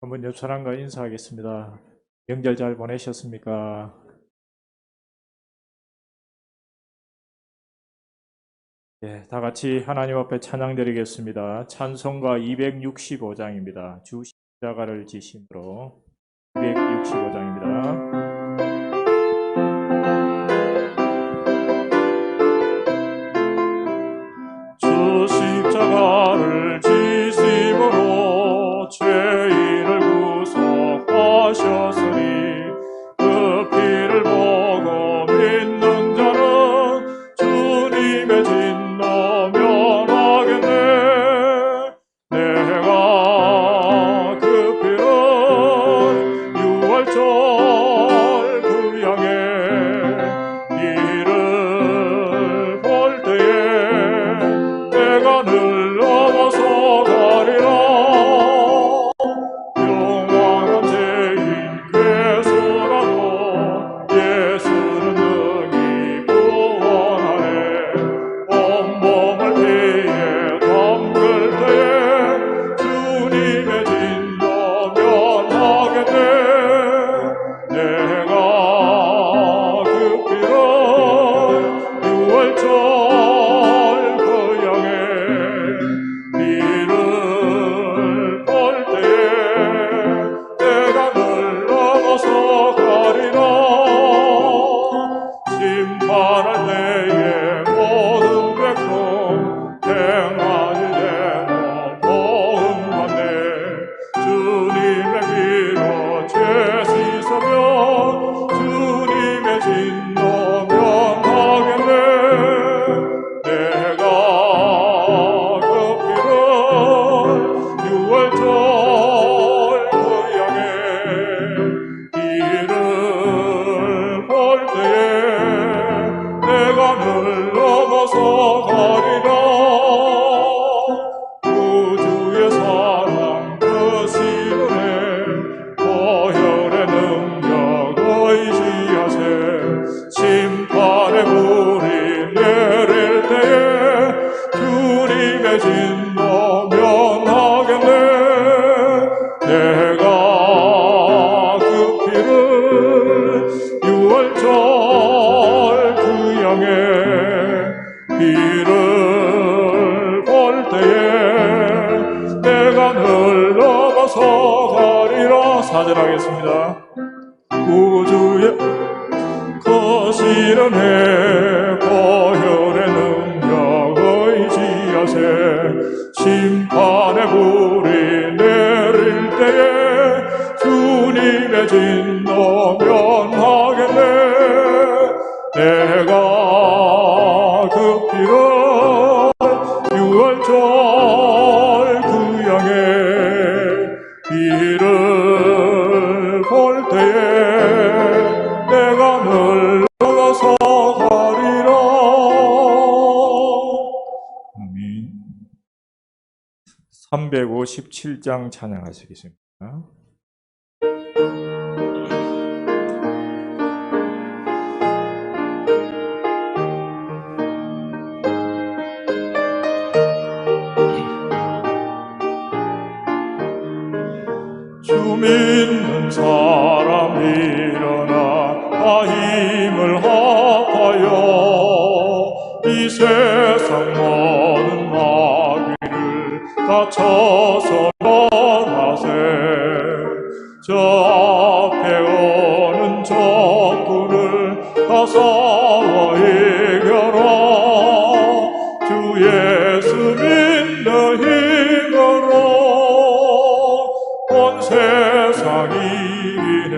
한번 옆 사람과 인사하겠습니다. 명절 잘 보내셨습니까? 예, 다 같이 하나님 앞에 찬양 드리겠습니다. 찬송가 265장입니다. 주 십자가를 지심으로 265장입니다. 주 십자가를 지심으로 죄인을 구속하셨으니 그 피를 보고 믿는 자는 주님의 진노 면하겠네. 내가 그 피를 유월절 그 양의 피를 볼 때에 내가 늘 넘어서 가리라. 영원한 죄인 괴수라도 예수는 능히 구원하네. 온몸을 피에 담글 때에 주님의 진노 면하겠네. 내가 그 피를 유월절 그 양의 피를 볼 때에 내가 늘 넘어서 가리라. 심판할 때에 모든 백성 행한 일대로 보응받네. 주님의 피로 죄 씻으면 주님의 진노 면하겠네. 내가 그 피를 유월절 그 양의 피를 볼 때에 내가 늘 넘어서 가리라. 구주의 사랑 그 시은혜 보혈의 능력 의지하세. 심판의 불이 내릴 때에 주님의 진노 면하겠네. 내가 그 피를 유월절 그 양의 피를 볼 때에 내가 늘 넘어서 가리라. 사절하겠습니다. 구주의 거시는 해 보혈의 능력 의지하세. 심판의 불이 내릴 때에 주님의 진노 면하겠네. 내가 그 피를 유월절 그 양의 피를 볼 때에 내가 늘 넘어서 가리라. 아멘. 357장 찬양하시겠습니다. 주 믿는 사람 일어나 다 힘을 합하여 이 세상 모든 마귀를 다 쳐서 멸하세. 저 앞에 오는 적군을 다 싸워 이겨라. 주 예수 믿는 힘으로 온 세상 이기네.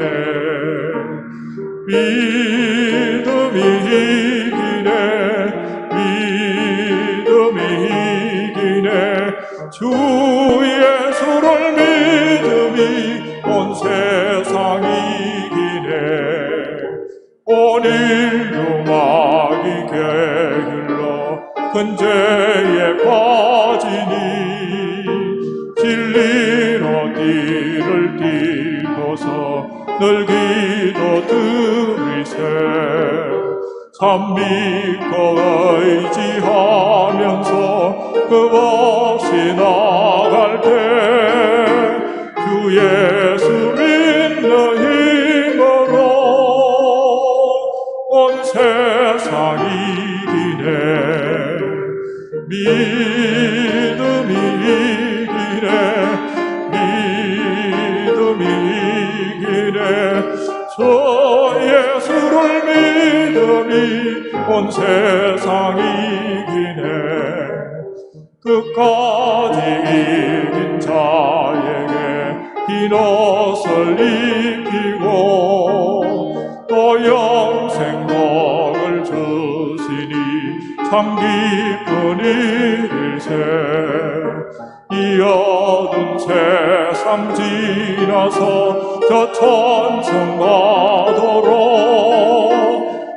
믿음이 이기네. 믿음이 이기네. 주 예수를 믿음이 온 세상 이기네. 온 인류 마귀 게을러 근죄에 빠지니 진리로 띠를 띠고서 늘 기도 드리세. 참 믿고 의지하면서 끝없이 나갈 때 주 예수 믿는 힘으로 온 세상 이기네. 믿음이 믿음이 이기네. 저 예수를 믿음이 온 세상 이기네. 끝까지 이긴 자에게 흰 옷을 입히고 또 영생 복을 주시니 참 기쁜 일일세. 이 어두운 세상 지나서 저 천성 가도록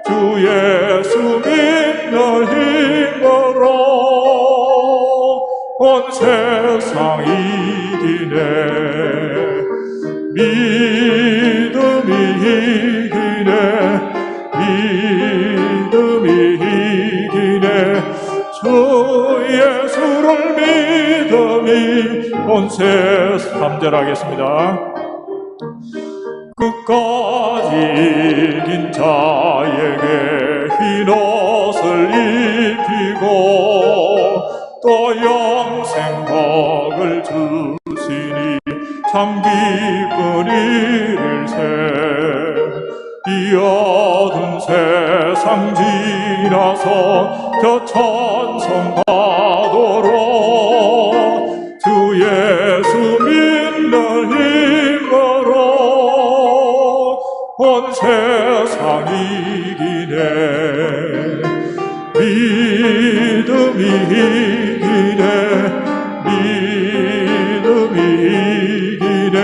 주 예수 믿는 힘으로 온 세상 이기네. 믿음이 이기네. 믿음이 이기네. 주 예수를 믿음이 온 세상. 3절 하겠습니다. 끝까지 이긴 자에게 흰 옷을 입히고 또 영생 복을 주시니 참 기쁜 일일세. 이 어두운 세상 지나서 저 천성 가도록 주 예수 믿는 힘으로 온 세상 이기네. 믿음이 이기네. 믿음이 이기네.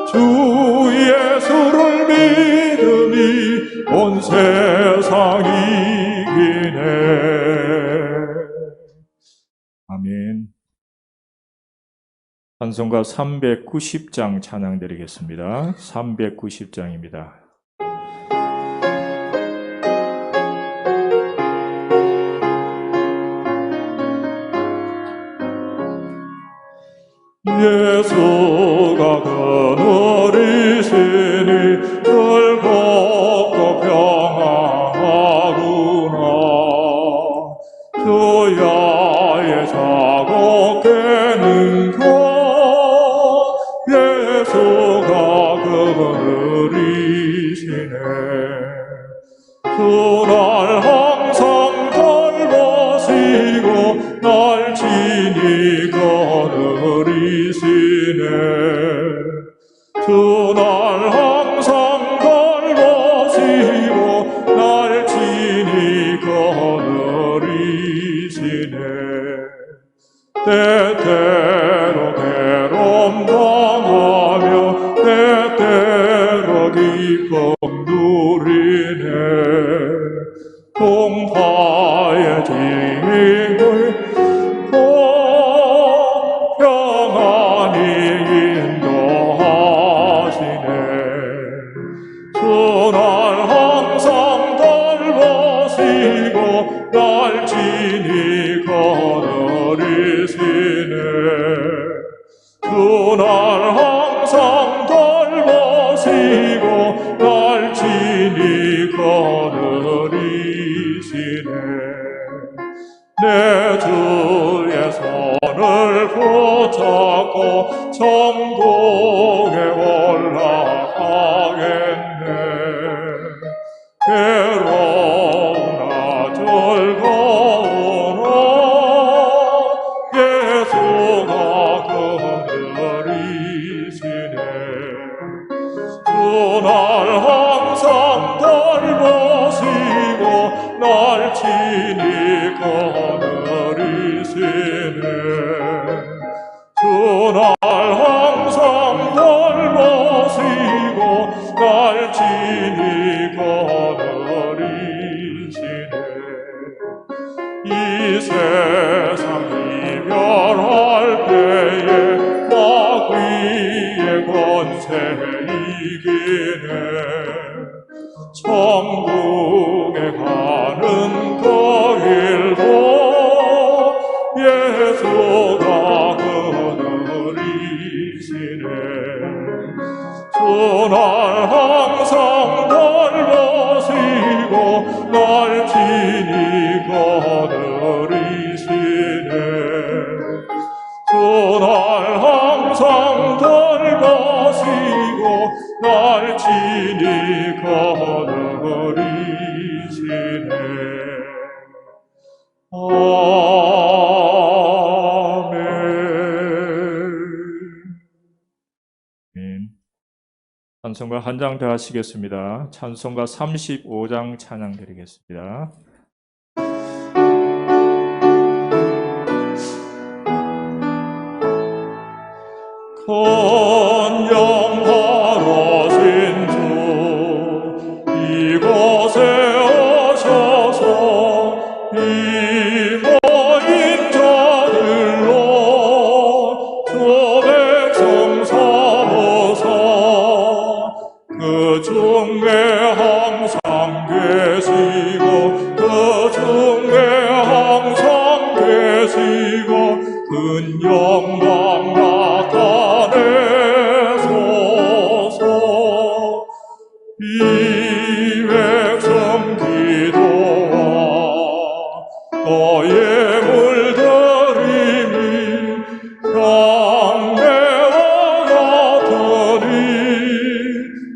주 예수를 믿음이 온 세상 이기네. 아멘. 찬송가 390장 찬양 드리겠습니다. 390장입니다. 예수가 그늘이시니 즐겁고 평안하구나. 주야의 자고 괴롭게는 예수가 그분을 이시네. 날 항상 돌보시고 날 친히 거느리시네. 날 항상 돌보시고 날 친히 거느리시네. 때때로 괴로움 당하며 때때로 기쁨 누리네. 동파의 짐을 평안히 인도하시네. 날 항상 돌보시고 날 친히 거느리시네. 날 항상 돌보시고 날 친히 거느리시네. 내 주의 손을 붙잡고 천국에 올라가겠네. 괴로우나 즐거우나 예수가 거느리시네. 날 항상 돌보시고 날 친히 거느리시네. 날 항상 돌보시고 날 친히 거느리시네. 이 세상 이별할 때에 마귀의 권세 이기네. 천국에 가는 그 길도 예수가 거느리시네. 날 항상 돌보시고 날 친히 거느리시네. 날 항상 돌보시고 날 친히 거느리시네. 아멘. 찬송가 한 장 더 하시겠습니다. 찬송가 35장 찬양 드리겠습니다. 건영하러신 주 이곳에 오셔서 이 모인 자들로 주 백성 삼으사 그 중에 항상 계시고 그 중에 항상 계시고 큰 영광 나타내소서. 이 백성 기도와 너의 물들임이 향내와 같으니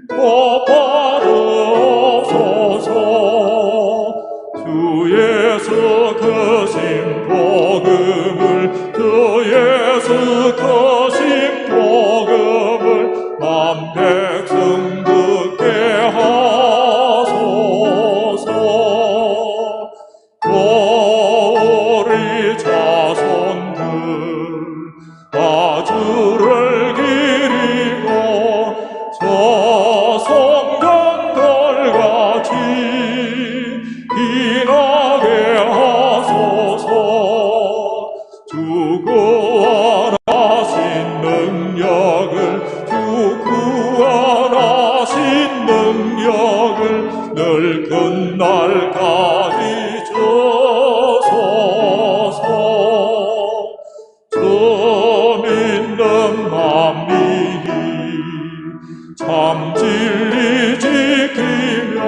복 받으소서. 주 예수 크신 복음을 주 예수 크신 복음을 만 백성 듣게 하소서. 우리 자손들 다 주를 기리고 저 성전들 같이 빛나게 하소서. 주 구원하신 능력을 주 구원하신 능력을 늘 끝날까지 주소서. 주 믿는 만민이 참 진리 지키며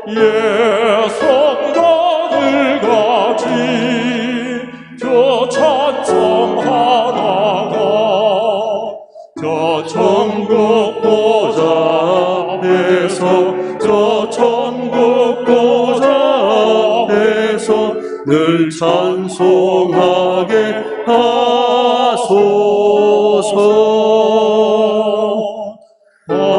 예 성도들 같이 주 찬 초청하다가 저 천국 보좌 앞에서 저 천국 보좌 앞에서 늘 찬송하게 하소서. 아멘.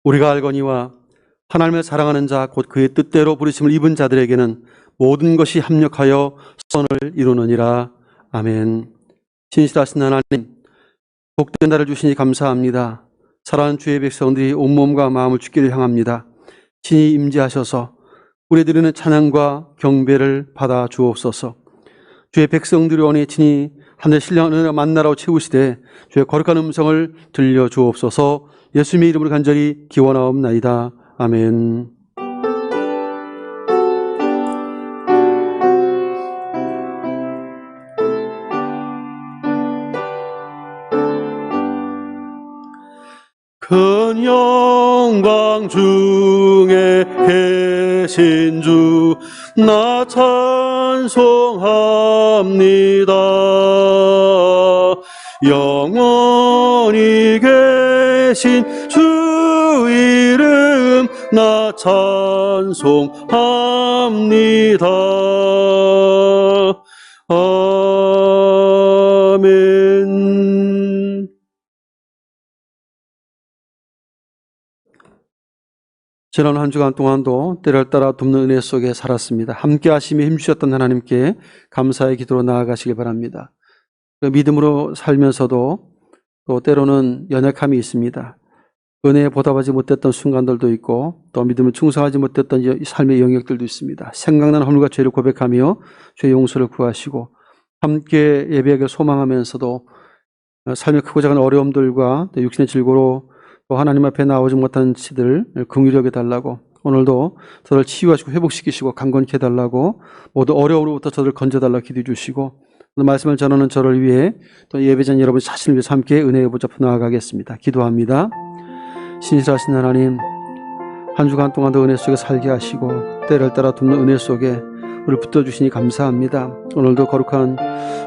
우리가 알거니와 하나님을 사랑하는 자 곧 그의 뜻대로 부르심을 입은 자들에게는 모든 것이 합력하여 선을 이루느니라. 아멘. 신실하신 하나님, 복된 날을 주시니 감사합니다. 사랑하는 주의 백성들이 온몸과 마음을 주께를 향합니다. 신이 임재하셔서 우리 드리는 찬양과 경배를 받아 주옵소서. 주의 백성들이 오니 친히 하늘 신령을 만나러 채우시되 주의 거룩한 음성을 들려 주옵소서. 예수님의 이름으로 간절히 기원하옵나이다. 아멘. 큰 영광 중에 계신 주 나 찬송합니다. 영원히 계신 주 이름 나 찬송합니다. 아멘. 지난 한 주간 동안도 때를 따라 돕는 은혜 속에 살았습니다. 함께 하시며 힘주셨던 하나님께 감사의 기도로 나아가시길 바랍니다. 믿음으로 살면서도 또 때로는 연약함이 있습니다. 은혜에 보답하지 못했던 순간들도 있고 또 믿음을 충성하지 못했던 삶의 영역들도 있습니다. 생각나는 허물과 죄를 고백하며 죄의 용서를 구하시고 함께 예배하기를 소망하면서도 삶의 크고 작은 어려움들과 육신의 질고로 또 하나님 앞에 나오지 못한 치들 긍휼히 여겨달라고, 오늘도 저를 치유하시고 회복시키시고 강건케 해달라고, 모두 어려움으로부터 저를 건져달라고 기도해 주시고, 오늘 말씀을 전하는 저를 위해 또 예배자인 여러분 자신을 위해서 함께 은혜의 붙잡고 나아가겠습니다. 기도합니다. 신실하신 하나님, 한 주간 동안도 은혜 속에 살게 하시고 때를 따라 돕는 은혜 속에 우리를 붙들어주시니 감사합니다. 오늘도 거룩한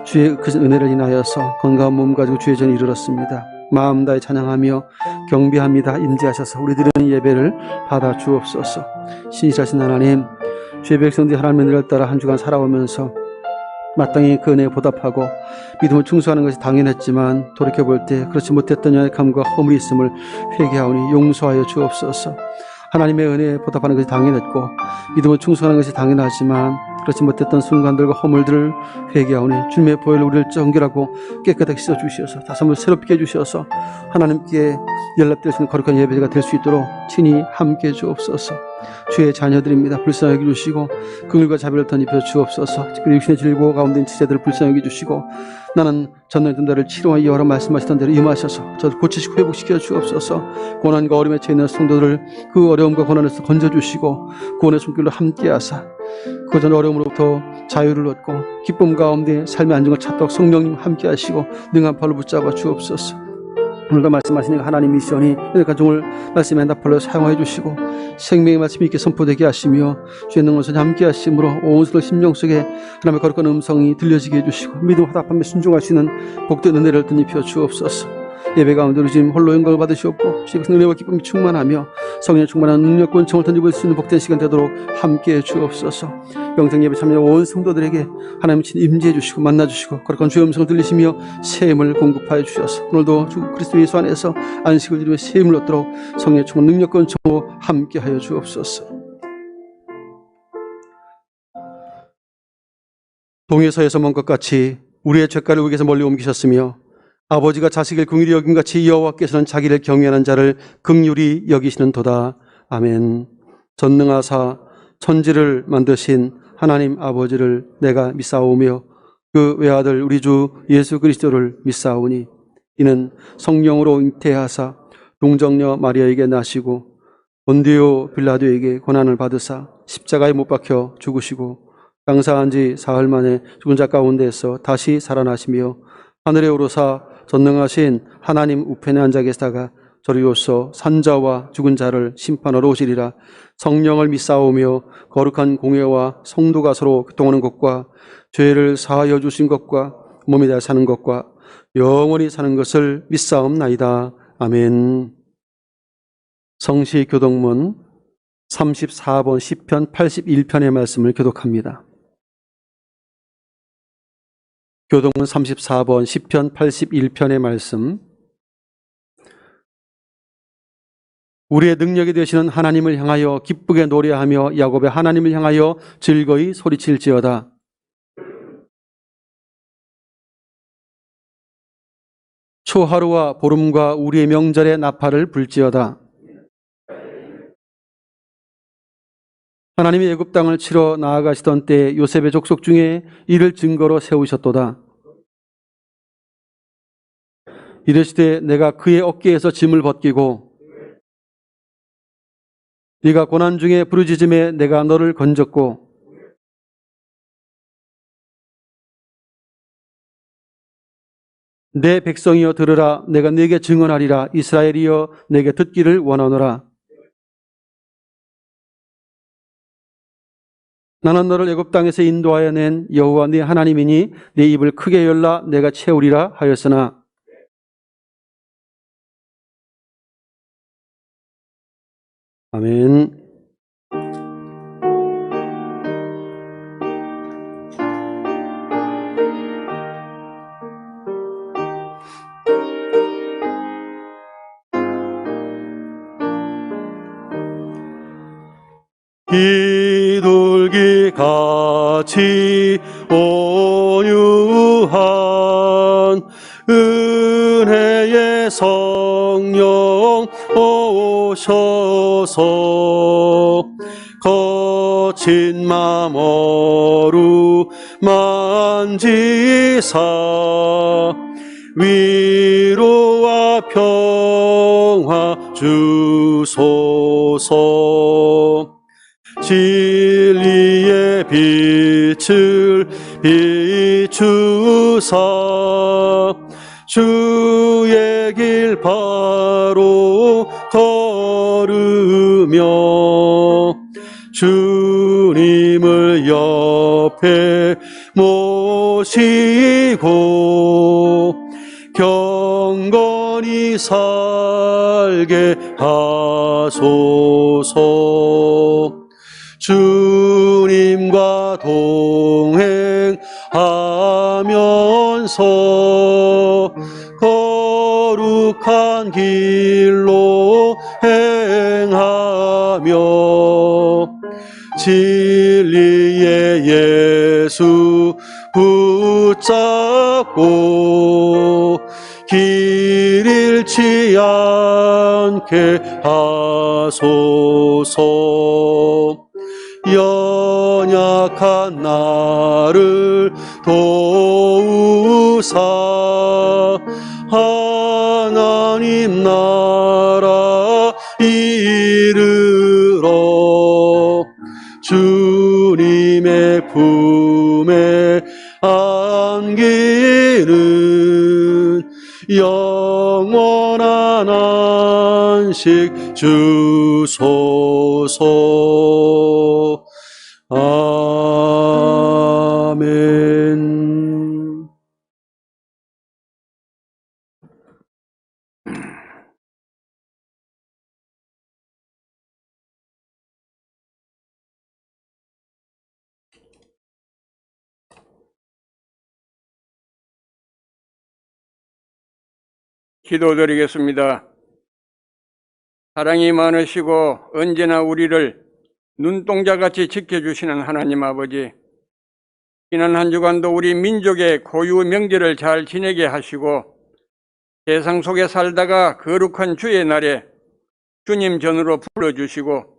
주의 그 은혜를 인하여서 건강한 몸 가지고 주의 전에 이르렀습니다. 마음 다해 찬양하며 경배합니다. 임재하셔서 우리들은 예배를 받아 주옵소서. 신실하신 하나님, 주의 백성들이 하나님의 은혜를 따라 한 주간 살아오면서 마땅히 그 은혜에 보답하고 믿음을 충성하는 것이 당연했지만 돌이켜볼 때 그렇지 못했던 연약함과 허물이 있음을 회개하오니 용서하여 주옵소서. 하나님의 은혜에 보답하는 것이 당연했고 믿음을 충성하는 것이 당연하지만 그렇지 못했던 순간들과 허물들을 회개하오니 주님의 보혈로 우리를 정결하고 깨끗하게 씻어주셔서 다시 한번 새롭게 해주셔서 하나님께 연락될 수 있는 거룩한 예배가 될 수 있도록 친히 함께 주옵소서. 주의 자녀들입니다. 불쌍히 여겨주시고 긍휼과 자비를 덧입혀 주옵소서. 특별히 육신의 질고 가운데 있는 지체들을 불쌍히 여겨주시고 나는 전날 든다를 치료하여 여러 말씀하시던 대로 임하셔서 저를 고치시고 회복시켜 주옵소서. 고난과 어려움에 처해 있는 성도들을 그 어려움과 고난에서 건져주시고 구원의 손길로 함께하사 그 전 어려움으로부터 자유를 얻고 기쁨 가운데 삶의 안정을 찾도록 성령님 함께하시고 능한 팔로 붙잡아 주옵소서. 오늘도 말씀하시니까 하나님 미션이 가정을 말씀의 나팔로 사용해 주시고 생명의 말씀이 있게 선포되게 하시며 주의 능력을 함께 하심으로 온 손을 심령 속에 하나님의 거룩한 음성이 들려지게 해주시고 믿음 화답하며 순종할 수 있는 복된 은혜를 덧입혀 주옵소서. 예배 가운데 주님 홀로 영광을 받으시옵고 주의 은혜와 기쁨이 충만하며 성령의 충만한 능력과 은총을 던지고 있을 수 있는 복된 시간 되도록 함께해 주옵소서. 영생 예배 참여 온 성도들에게 하나님 친 임재해 주시고 만나 주시고 거룩한 주의 음성을 들리시며 새 힘을 공급하여 주셔서 오늘도 주 그리스도 예수 안에서 안식을 이루며 새 힘을 얻도록 성령의 충만한 능력과 은총으로 함께하여 주옵소서. 동에서에서 먼 것 같이 우리의 죄가를 우리에게서 멀리 옮기셨으며 아버지가 자식을 긍휼히 여김같이 여호와께서는 자기를 경외하는 자를 긍휼히 여기시는도다. 아멘. 전능하사 천지를 만드신 하나님 아버지를 내가 믿사오며 그 외아들 우리 주 예수 그리스도를 믿사오니 이는 성령으로 잉태하사 동정녀 마리아에게 나시고 본디오 빌라도에게 고난을 받으사 십자가에 못 박혀 죽으시고 장사한 지 사흘 만에 죽은 자 가운데서 다시 살아나시며 하늘에 오르사 전능하신 하나님 우편에 앉아 계시다가 저리로서 산자와 죽은 자를 심판하러 오시리라. 성령을 믿사오며 거룩한 공회와 성도가 서로 교통하는 것과 죄를 사하여 주신 것과 몸에 대해 사는 것과 영원히 사는 것을 믿사옵나이다. 아멘. 성시 교독문 34번 시편 81편의 말씀을 교독합니다. 교독문 34번 시편 81편의 말씀. 우리의 능력이 되시는 하나님을 향하여 기쁘게 노래하며 야곱의 하나님을 향하여 즐거이 소리칠지어다. 초하루와 보름과 우리의 명절에 나팔을 불지어다. 하나님이 애굽 땅을 치러 나아가시던 때 요셉의 족속 중에 이를 증거로 세우셨도다. 이르시되 내가 그의 어깨에서 짐을 벗기고 네가 고난 중에 부르짖음에 내가 너를 건졌고 내 백성이여 들으라. 내가 네게 증언하리라. 이스라엘이여 내게 듣기를 원하노라. 나는 너를 애굽 땅에서 인도하여 낸 여호와 네 하나님이니 네 입을 크게 열라 내가 채우리라 하였으나 아멘. 비둘기 같이 온유한 은혜의 성령 오셔서 거친 맘 어루만지사 위로와 평화 주소서. 진리의 빛을 비추사 주의 길 바로 걸으며 주님을 옆에 모시고 경건히 살게 하소서. 주님과 동행하면서 거룩한 길로 행하며 진리의 예수 붙잡고 길 잃지 않게 하소서. 연약한 나를 도우사 하나님 나라 이르러 주님의 품에 안기는 영원한 안식 주소서. 아멘. 기도드리겠습니다. 사랑이 많으시고 언제나 우리를 눈동자같이 지켜주시는 하나님 아버지, 지난 한 주간도 우리 민족의 고유 명절을 잘 지내게 하시고 세상 속에 살다가 거룩한 주의 날에 주님 전으로 불러주시고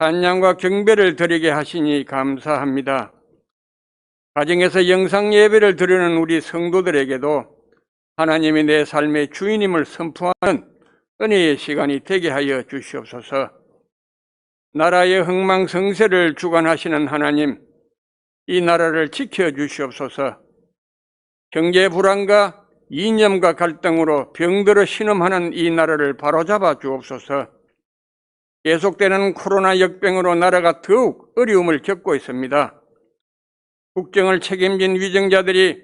찬양과 경배를 드리게 하시니 감사합니다. 가정에서 영상 예배를 드리는 우리 성도들에게도 하나님이 내 삶의 주인임을 선포하는 은혜의 시간이 되게 하여 주시옵소서. 나라의 흥망성쇠를 주관하시는 하나님, 이 나라를 지켜주시옵소서. 경제 불안과 이념과 갈등으로 병들어 신음하는 이 나라를 바로잡아 주옵소서. 계속되는 코로나 역병으로 나라가 더욱 어려움을 겪고 있습니다. 국정을 책임진 위정자들이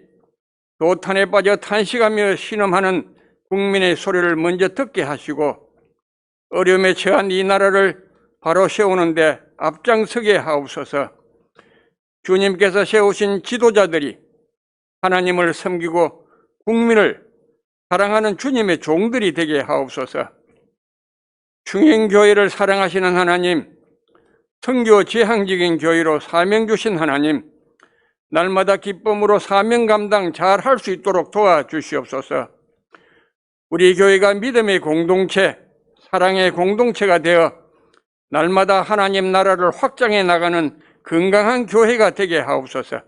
도탄에 빠져 탄식하며 신음하는 국민의 소리를 먼저 듣게 하시고 어려움에 처한 이 나라를 바로 세우는데 앞장서게 하옵소서. 주님께서 세우신 지도자들이 하나님을 섬기고 국민을 사랑하는 주님의 종들이 되게 하옵소서. 충행교회를 사랑하시는 하나님, 선교 지향적인 교회로 사명 주신 하나님, 날마다 기쁨으로 사명 감당 잘 할 수 있도록 도와주시옵소서. 우리 교회가 믿음의 공동체, 사랑의 공동체가 되어 날마다 하나님 나라를 확장해 나가는 건강한 교회가 되게 하옵소서.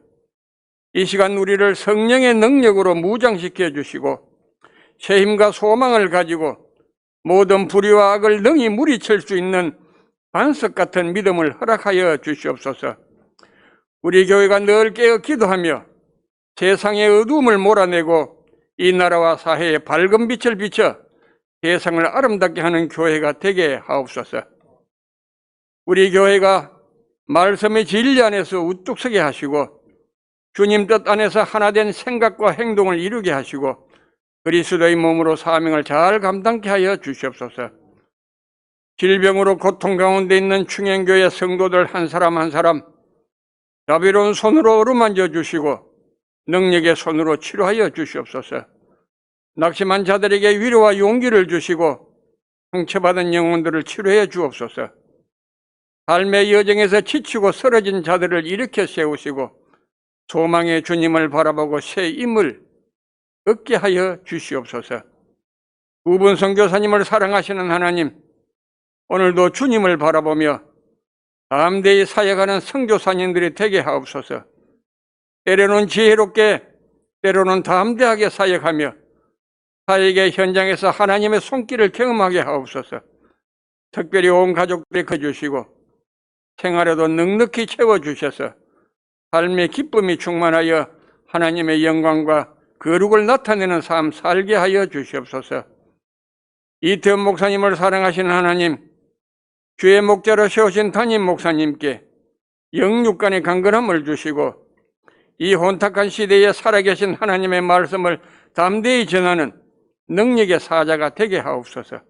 이 시간 우리를 성령의 능력으로 무장시켜 주시고 새 힘과 소망을 가지고 모든 불의와 악을 능히 물리칠 수 있는 반석 같은 믿음을 허락하여 주시옵소서. 우리 교회가 늘 깨어 기도하며 세상의 어두움을 몰아내고 이 나라와 사회에 밝은 빛을 비춰 세상을 아름답게 하는 교회가 되게 하옵소서. 우리 교회가 말씀의 진리 안에서 우뚝 서게 하시고 주님 뜻 안에서 하나된 생각과 행동을 이루게 하시고 그리스도의 몸으로 사명을 잘 감당케 하여 주시옵소서. 질병으로 고통 가운데 있는 충행교회 성도들 한 사람 한 사람 자비로운 손으로 어루만져 주시고 능력의 손으로 치료하여 주시옵소서. 낙심한 자들에게 위로와 용기를 주시고 상처받은 영혼들을 치료해 주옵소서. 삶의 여정에서 지치고 쓰러진 자들을 일으켜 세우시고 소망의 주님을 바라보고 새 힘을 얻게 하여 주시옵소서. 구분 선교사님을 사랑하시는 하나님, 오늘도 주님을 바라보며 담대히 사역하는 선교사님들이 되게 하옵소서. 때로는 지혜롭게, 때로는 담대하게 사역하며 사역의 현장에서 하나님의 손길을 경험하게 하옵소서. 특별히 온 가족들이 거주시고 생활에도 넉넉히 채워주셔서 삶의 기쁨이 충만하여 하나님의 영광과 거룩을 나타내는 삶 살게 하여 주시옵소서. 이태원 목사님을 사랑하시는 하나님, 주의 목자로 세우신 담임 목사님께 영육간의 강건함을 주시고 이 혼탁한 시대에 살아계신 하나님의 말씀을 담대히 전하는 능력의 사자가 되게 하옵소서.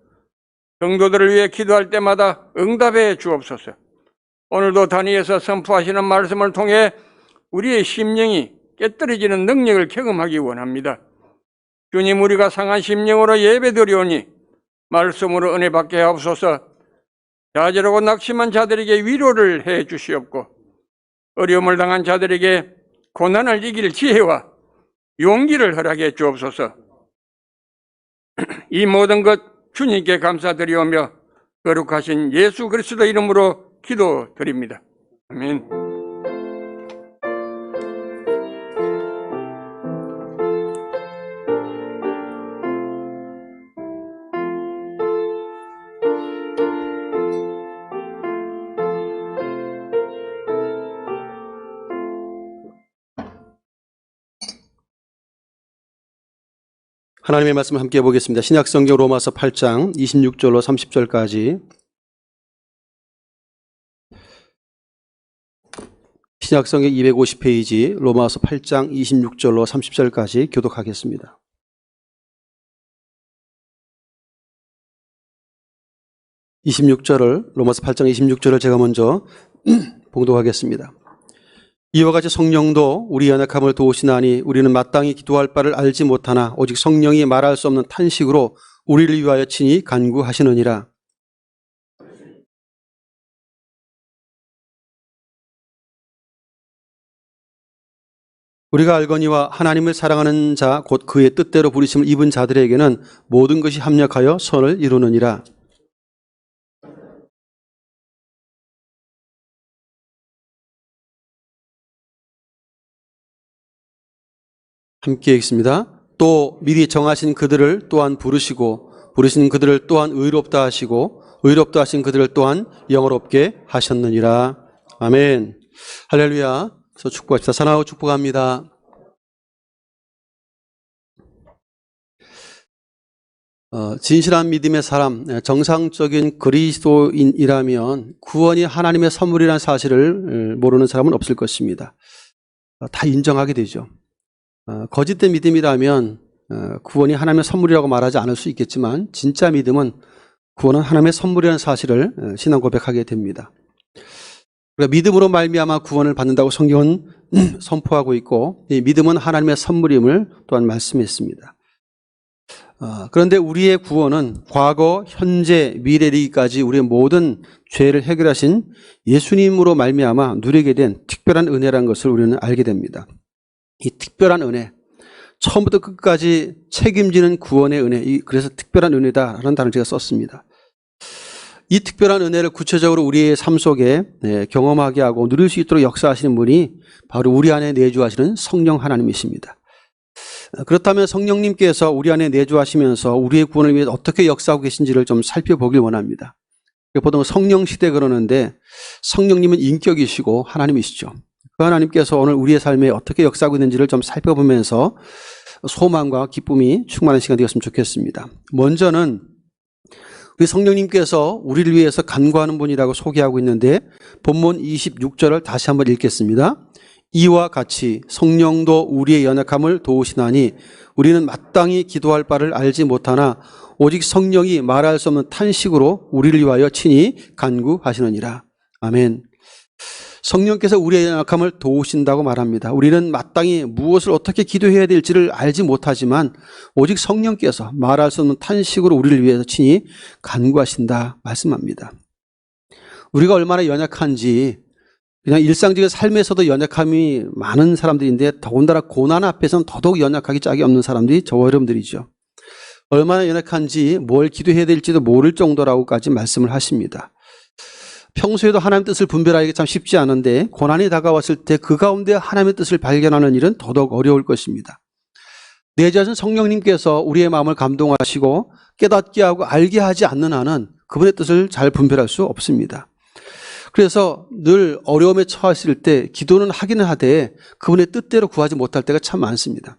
성도들을 위해 기도할 때마다 응답해 주옵소서. 오늘도 단위에서 선포하시는 말씀을 통해 우리의 심령이 깨뜨려지는 능력을 경험하기 원합니다. 주님, 우리가 상한 심령으로 예배드리오니 말씀으로 은혜 받게 하옵소서. 좌절하고 낙심한 자들에게 위로를 해 주시옵고 어려움을 당한 자들에게 고난을 이길 지혜와 용기를 허락해 주옵소서. 이 모든 것 주님께 감사드리오며 거룩하신 예수 그리스도 이름으로 기도드립니다. 아멘. 하나님의 말씀을 함께 보겠습니다. 신약성경 로마서 8장 26절로 30절까지. 신약성경 250페이지 로마서 8장 26절로 30절까지 교독하겠습니다. 로마서 8장 26절을 제가 먼저 봉독하겠습니다. 이와 같이 성령도 우리 연약함을 도우시나니 우리는 마땅히 기도할 바를 알지 못하나 오직 성령이 말할 수 없는 탄식으로 우리를 위하여 친히 간구하시느니라. 우리가 알거니와 하나님을 사랑하는 자 곧 그의 뜻대로 부르심을 입은 자들에게는 모든 것이 합력하여 선을 이루느니라. 함께 읽습니다. 또 미리 정하신 그들을 또한 부르시고 부르신 그들을 또한 의롭다 하시고 의롭다 하신 그들을 또한 영어롭게 하셨느니라. 아멘. 할렐루야. 축복합시다. 사랑하고 축복합니다. 진실한 믿음의 사람, 정상적인 그리스도인이라면 구원이 하나님의 선물이라는 사실을 모르는 사람은 없을 것입니다. 다 인정하게 되죠. 거짓된 믿음이라면 구원이 하나님의 선물이라고 말하지 않을 수 있겠지만 진짜 믿음은 구원은 하나님의 선물이라는 사실을 신앙 고백하게 됩니다. 그러니까 믿음으로 말미암아 구원을 받는다고 성경은 선포하고 있고 이 믿음은 하나님의 선물임을 또한 말씀했습니다. 그런데 우리의 구원은 과거, 현재, 미래이기까지 우리의 모든 죄를 해결하신 예수님으로 말미암아 누리게 된 특별한 은혜라는 것을 우리는 알게 됩니다. 이 특별한 은혜, 처음부터 끝까지 책임지는 구원의 은혜, 그래서 특별한 은혜다라는 단어를 제가 썼습니다. 이 특별한 은혜를 구체적으로 우리의 삶 속에 경험하게 하고 누릴 수 있도록 역사하시는 분이 바로 우리 안에 내주하시는 성령 하나님이십니다. 그렇다면 성령님께서 우리 안에 내주하시면서 우리의 구원을 위해 어떻게 역사하고 계신지를 좀 살펴보길 원합니다. 보통 성령 시대 그러는데 성령님은 인격이시고 하나님이시죠. 그 하나님께서 오늘 우리의 삶에 어떻게 역사하고 있는지를 좀 살펴보면서 소망과 기쁨이 충만한 시간이 되었으면 좋겠습니다. 먼저는 우리 성령님께서 우리를 위해서 간구하는 분이라고 소개하고 있는데 본문 26절을 다시 한번 읽겠습니다. 이와 같이 성령도 우리의 연약함을 도우시나니 우리는 마땅히 기도할 바를 알지 못하나 오직 성령이 말할 수 없는 탄식으로 우리를 위하여 친히 간구하시느니라. 아멘. 성령께서 우리의 연약함을 도우신다고 말합니다. 우리는 마땅히 무엇을 어떻게 기도해야 될지를 알지 못하지만 오직 성령께서 말할 수 없는 탄식으로 우리를 위해서 친히 간구하신다 말씀합니다. 우리가 얼마나 연약한지 그냥 일상적인 삶에서도 연약함이 많은 사람들인데 더군다나 고난 앞에서는 더더욱 연약하기 짝이 없는 사람들이 저와 여러분들이죠. 얼마나 연약한지 뭘 기도해야 될지도 모를 정도라고까지 말씀을 하십니다. 평소에도 하나님의 뜻을 분별하기가 참 쉽지 않은데 고난이 다가왔을 때 그 가운데 하나님의 뜻을 발견하는 일은 더더욱 어려울 것입니다. 내주하신 성령님께서 우리의 마음을 감동하시고 깨닫게 하고 알게 하지 않는 한은 그분의 뜻을 잘 분별할 수 없습니다. 그래서 늘 어려움에 처했을 때 기도는 하기는 하되 그분의 뜻대로 구하지 못할 때가 참 많습니다.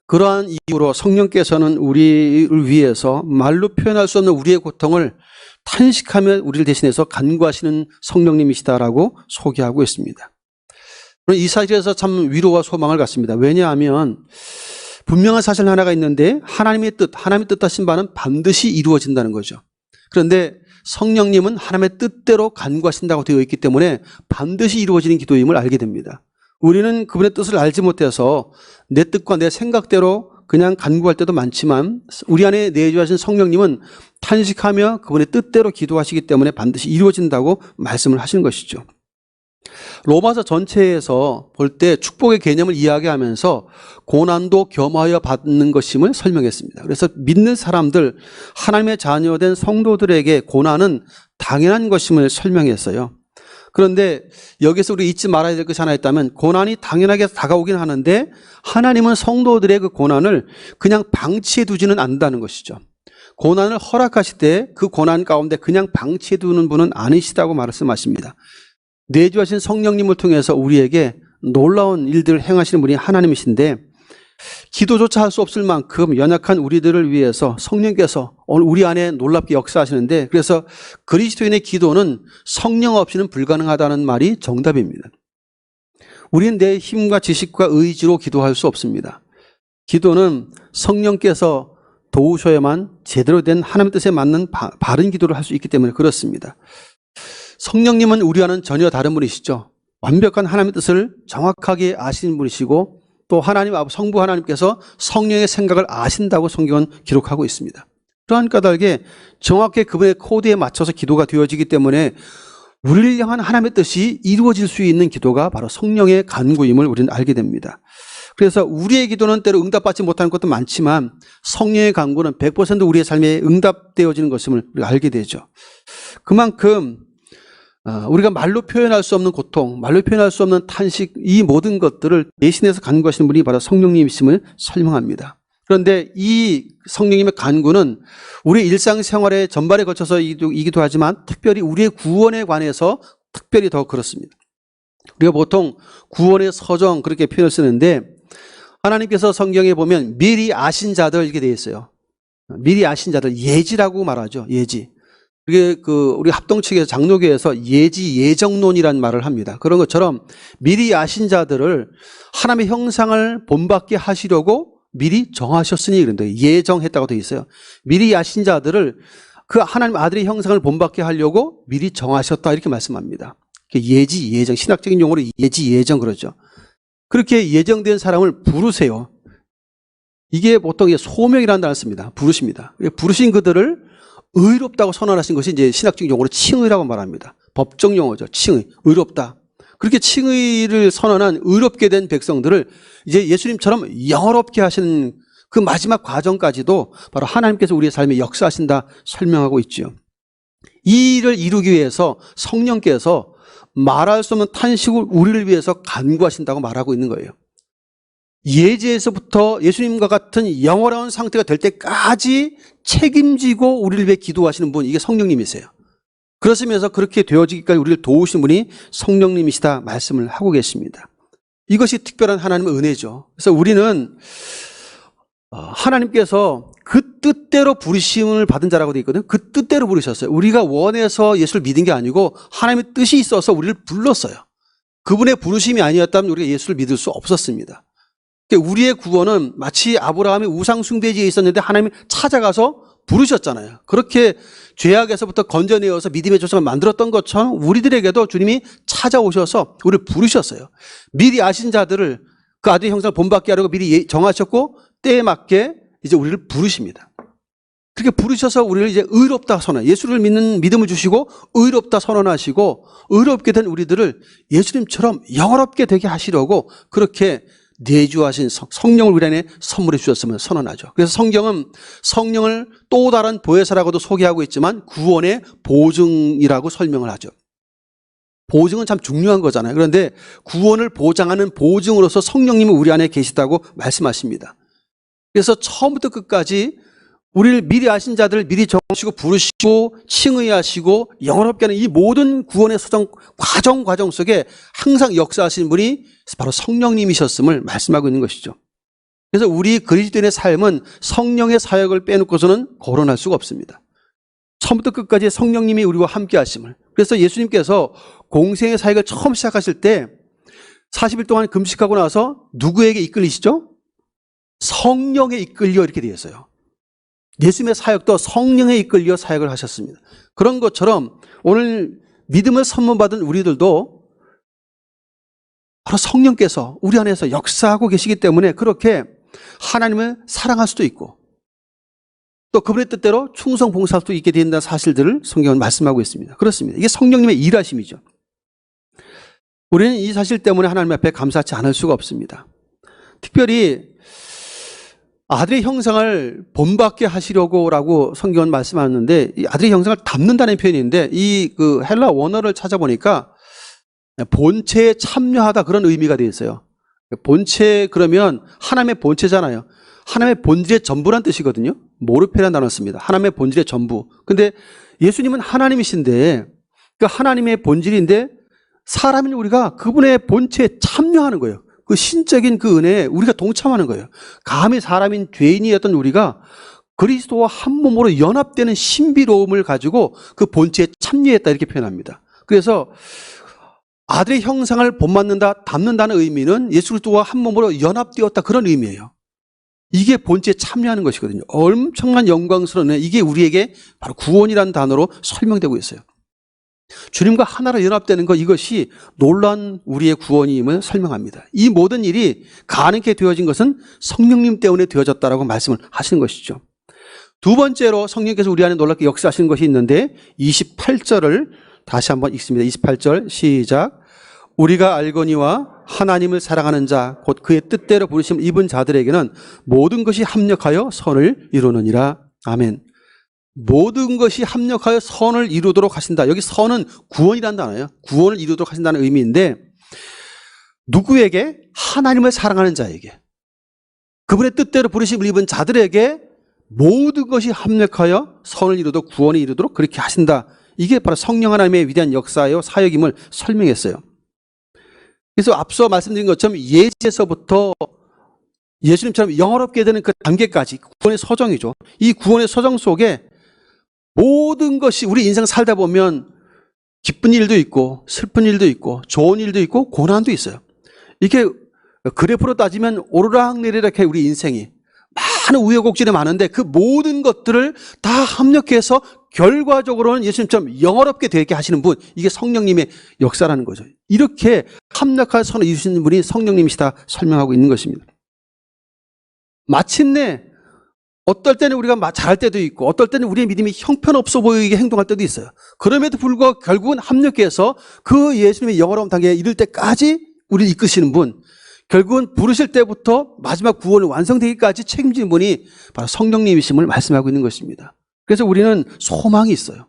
그러한 이유로 성령께서는 우리를 위해서 말로 표현할 수 없는 우리의 고통을 탄식하며 우리를 대신해서 간구하시는 성령님이시다라고 소개하고 있습니다. 이 사실에서 참 위로와 소망을 갖습니다. 왜냐하면 분명한 사실 하나가 있는데 하나님의 뜻하신 바는 반드시 이루어진다는 거죠. 그런데 성령님은 하나님의 뜻대로 간구하신다고 되어 있기 때문에 반드시 이루어지는 기도임을 알게 됩니다. 우리는 그분의 뜻을 알지 못해서 내 뜻과 내 생각대로 그냥 간구할 때도 많지만 우리 안에 내주하신 성령님은 탄식하며 그분의 뜻대로 기도하시기 때문에 반드시 이루어진다고 말씀을 하시는 것이죠. 로마서 전체에서 볼 때 축복의 개념을 이야기하면서 고난도 겸하여 받는 것임을 설명했습니다. 그래서 믿는 사람들, 하나님의 자녀된 성도들에게 고난은 당연한 것임을 설명했어요. 그런데 여기서 우리 잊지 말아야 될 것이 하나 있다면 고난이 당연하게 다가오긴 하는데 하나님은 성도들의 그 고난을 그냥 방치해 두지는 않는다는 것이죠. 고난을 허락하실 때 그 고난 가운데 그냥 방치해 두는 분은 아니시다고 말씀하십니다. 내주하신 성령님을 통해서 우리에게 놀라운 일들을 행하시는 분이 하나님이신데 기도조차 할 수 없을 만큼 연약한 우리들을 위해서 성령께서 오늘 우리 안에 놀랍게 역사하시는데 그래서 그리스도인의 기도는 성령 없이는 불가능하다는 말이 정답입니다. 우리는 내 힘과 지식과 의지로 기도할 수 없습니다. 기도는 성령께서 도우셔야만 제대로 된 하나님의 뜻에 맞는 바른 기도를 할 수 있기 때문에 그렇습니다. 성령님은 우리와는 전혀 다른 분이시죠. 완벽한 하나님의 뜻을 정확하게 아시는 분이시고 또 하나님 성부 하나님께서 성령의 생각을 아신다고 성경은 기록하고 있습니다. 그러한 까닭에 정확히 그분의 코드에 맞춰서 기도가 되어지기 때문에 우리를 향한 하나님의 뜻이 이루어질 수 있는 기도가 바로 성령의 간구임을 우리는 알게 됩니다. 그래서 우리의 기도는 때로 응답받지 못하는 것도 많지만 성령의 간구는 100% 우리의 삶에 응답되어지는 것임을 우리가 알게 되죠. 그만큼 우리가 말로 표현할 수 없는 고통, 말로 표현할 수 없는 탄식, 이 모든 것들을 대신해서 간구하시는 분이 바로 성령님이심을 설명합니다. 그런데 이 성령님의 간구는 우리 일상생활의 전반에 거쳐서이기도 하지만 특별히 우리의 구원에 관해서 특별히 더 그렇습니다. 우리가 보통 구원의 서정 그렇게 표현을 쓰는데 하나님께서 성경에 보면 미리 아신 자들 이렇게 되어 있어요. 미리 아신 자들, 예지라고 말하죠. 예지. 그게 우리 합동측에서 장로교에서 예지 예정론이라는 말을 합니다. 그런 것처럼 미리 아신 자들을 하나님의 형상을 본받게 하시려고 미리 정하셨으니 그런데 예정했다고 되어 있어요. 미리 아신 자들을 그 하나님 아들의 형상을 본받게 하려고 미리 정하셨다 이렇게 말씀합니다. 예지 예정, 신학적인 용어로 예지 예정 그러죠. 그렇게 예정된 사람을 부르세요. 이게 보통 소명이라는 단어를 씁니다. 부르십니다. 부르신 그들을 의롭다고 선언하신 것이 이제 신학적 용어로 칭의라고 말합니다. 법정 용어죠. 칭의, 의롭다. 그렇게 칭의를 선언한 의롭게 된 백성들을 이제 예수님처럼 영어롭게 하시는 그 마지막 과정까지도 바로 하나님께서 우리의 삶에 역사하신다 설명하고 있죠. 이 일을 이루기 위해서 성령께서 말할 수 없는 탄식을 우리를 위해서 간구하신다고 말하고 있는 거예요. 예지에서부터 예수님과 같은 영원한 상태가 될 때까지 책임지고 우리를 위해 기도하시는 분, 이게 성령님이세요. 그러시면서 그렇게 되어지기까지 우리를 도우시는 분이 성령님이시다 말씀을 하고 계십니다. 이것이 특별한 하나님의 은혜죠. 그래서 우리는 하나님께서 그 뜻대로 부르심을 받은 자라고 되어 있거든요. 그 뜻대로 부르셨어요. 우리가 원해서 예수를 믿은 게 아니고 하나님의 뜻이 있어서 우리를 불렀어요. 그분의 부르심이 아니었다면 우리가 예수를 믿을 수 없었습니다. 우리의 구원은 마치 아브라함이 우상 숭배지에 있었는데 하나님이 찾아가서 부르셨잖아요. 그렇게 죄악에서부터 건져내어서 믿음의 조상을 만들었던 것처럼 우리들에게도 주님이 찾아오셔서 우리를 부르셨어요. 미리 아신 자들을 그 아들의 형상을 본받게 하려고 미리 정하셨고 때에 맞게 이제 우리를 부르십니다. 그렇게 부르셔서 우리를 이제 의롭다 선언, 예수를 믿는 믿음을 주시고 의롭다 선언하시고 의롭게 된 우리들을 예수님처럼 영원롭게 되게 하시려고 그렇게 내주하신 성령을 우리 안에 선물해 주셨음을 선언하죠. 그래서 성경은 성령을 또 다른 보혜사라고도 소개하고 있지만 구원의 보증이라고 설명을 하죠. 보증은 참 중요한 거잖아요. 그런데 구원을 보장하는 보증으로서 성령님은 우리 안에 계시다고 말씀하십니다. 그래서 처음부터 끝까지 우리를 미리 아신 자들을 미리 정하시고 부르시고 칭의하시고 영원롭게 하는 이 모든 구원의 과정 속에 항상 역사하시는 분이 바로 성령님이셨음을 말씀하고 있는 것이죠. 그래서 우리 그리스도인의 삶은 성령의 사역을 빼놓고서는 거론할 수가 없습니다. 처음부터 끝까지 성령님이 우리와 함께 하심을. 그래서 예수님께서 공생의 사역을 처음 시작하실 때 40일 동안 금식하고 나서 누구에게 이끌리시죠? 성령에 이끌려 이렇게 되어 있어요. 예수님의 사역도 성령에 이끌려 사역을 하셨습니다. 그런 것처럼 오늘 믿음을 선물받은 우리들도 바로 성령께서 우리 안에서 역사하고 계시기 때문에 그렇게 하나님을 사랑할 수도 있고 또 그분의 뜻대로 충성 봉사할 수 있게 된다는 사실들을 성경은 말씀하고 있습니다. 그렇습니다. 이게 성령님의 일하심이죠. 우리는 이 사실 때문에 하나님 앞에 감사하지 않을 수가 없습니다. 특별히 아들의 형상을 본받게 하시려고라고 성경은 말씀하는데 이 아들의 형상을 담는다는 표현인데 이 헬라 원어를 찾아보니까 본체에 참여하다 그런 의미가 되어 있어요. 본체 그러면 하나님의 본체잖아요. 하나님의 본질의 전부란 뜻이거든요. 모르페라는 단어를 씁니다. 하나님의 본질의 전부. 근데 예수님은 하나님이신데 그 하나님의 본질인데 사람인 우리가 그분의 본체에 참여하는 거예요. 그 신적인 그 은혜에 우리가 동참하는 거예요. 감히 사람인 죄인이었던 우리가 그리스도와 한 몸으로 연합되는 신비로움을 가지고 그 본체에 참여했다 이렇게 표현합니다. 그래서 아들의 형상을 본받는다, 담는다는 의미는 예수 그리스도와 한 몸으로 연합되었다 그런 의미예요. 이게 본체에 참여하는 것이거든요. 엄청난 영광스러운 은혜, 이게 우리에게 바로 구원이라는 단어로 설명되고 있어요. 주님과 하나로 연합되는 것, 이것이 놀라운 우리의 구원임을 설명합니다. 이 모든 일이 가능하게 되어진 것은 성령님 때문에 되어졌다라고 말씀을 하시는 것이죠. 두 번째로 성령께서 우리 안에 놀랍게 역사하시는 것이 있는데 28절을 다시 한번 읽습니다. 28절 시작. 우리가 알거니와 하나님을 사랑하는 자 곧 그의 뜻대로 부르심을 입은 자들에게는 모든 것이 합력하여 선을 이루느니라. 아멘. 모든 것이 합력하여 선을 이루도록 하신다. 여기 선은 구원이라는 단어예요. 구원을 이루도록 하신다는 의미인데 누구에게? 하나님을 사랑하는 자에게, 그분의 뜻대로 부르심을 입은 자들에게 모든 것이 합력하여 선을 이루도록, 구원을 이루도록 그렇게 하신다. 이게 바로 성령 하나님의 위대한 역사요 사역임을 설명했어요. 그래서 앞서 말씀드린 것처럼 예지에서부터 예수님처럼 영화롭게 되는 그 단계까지 구원의 서정이죠. 이 구원의 서정 속에 모든 것이, 우리 인생 살다 보면 기쁜 일도 있고 슬픈 일도 있고 좋은 일도 있고 고난도 있어요. 이게 그래프로 따지면 오르락내리락 해 우리 인생이. 많은 우여곡절이 많은데 그 모든 것들을 다 합력해서 결과적으로는 예수님처럼 영화롭게 되게 하시는 분, 이게 성령님의 역사라는 거죠. 이렇게 합력한 선을 이루시는 분이 성령님이시다 설명하고 있는 것입니다. 마침내 어떨 때는 우리가 잘할 때도 있고 어떨 때는 우리의 믿음이 형편없어 보이게 행동할 때도 있어요. 그럼에도 불구하고 결국은 합력해서 그 예수님의 영화로운 단계에 이를 때까지 우리를 이끄시는 분, 결국은 부르실 때부터 마지막 구원을 완성되기까지 책임지는 분이 바로 성령님이심을 말씀하고 있는 것입니다. 그래서 우리는 소망이 있어요.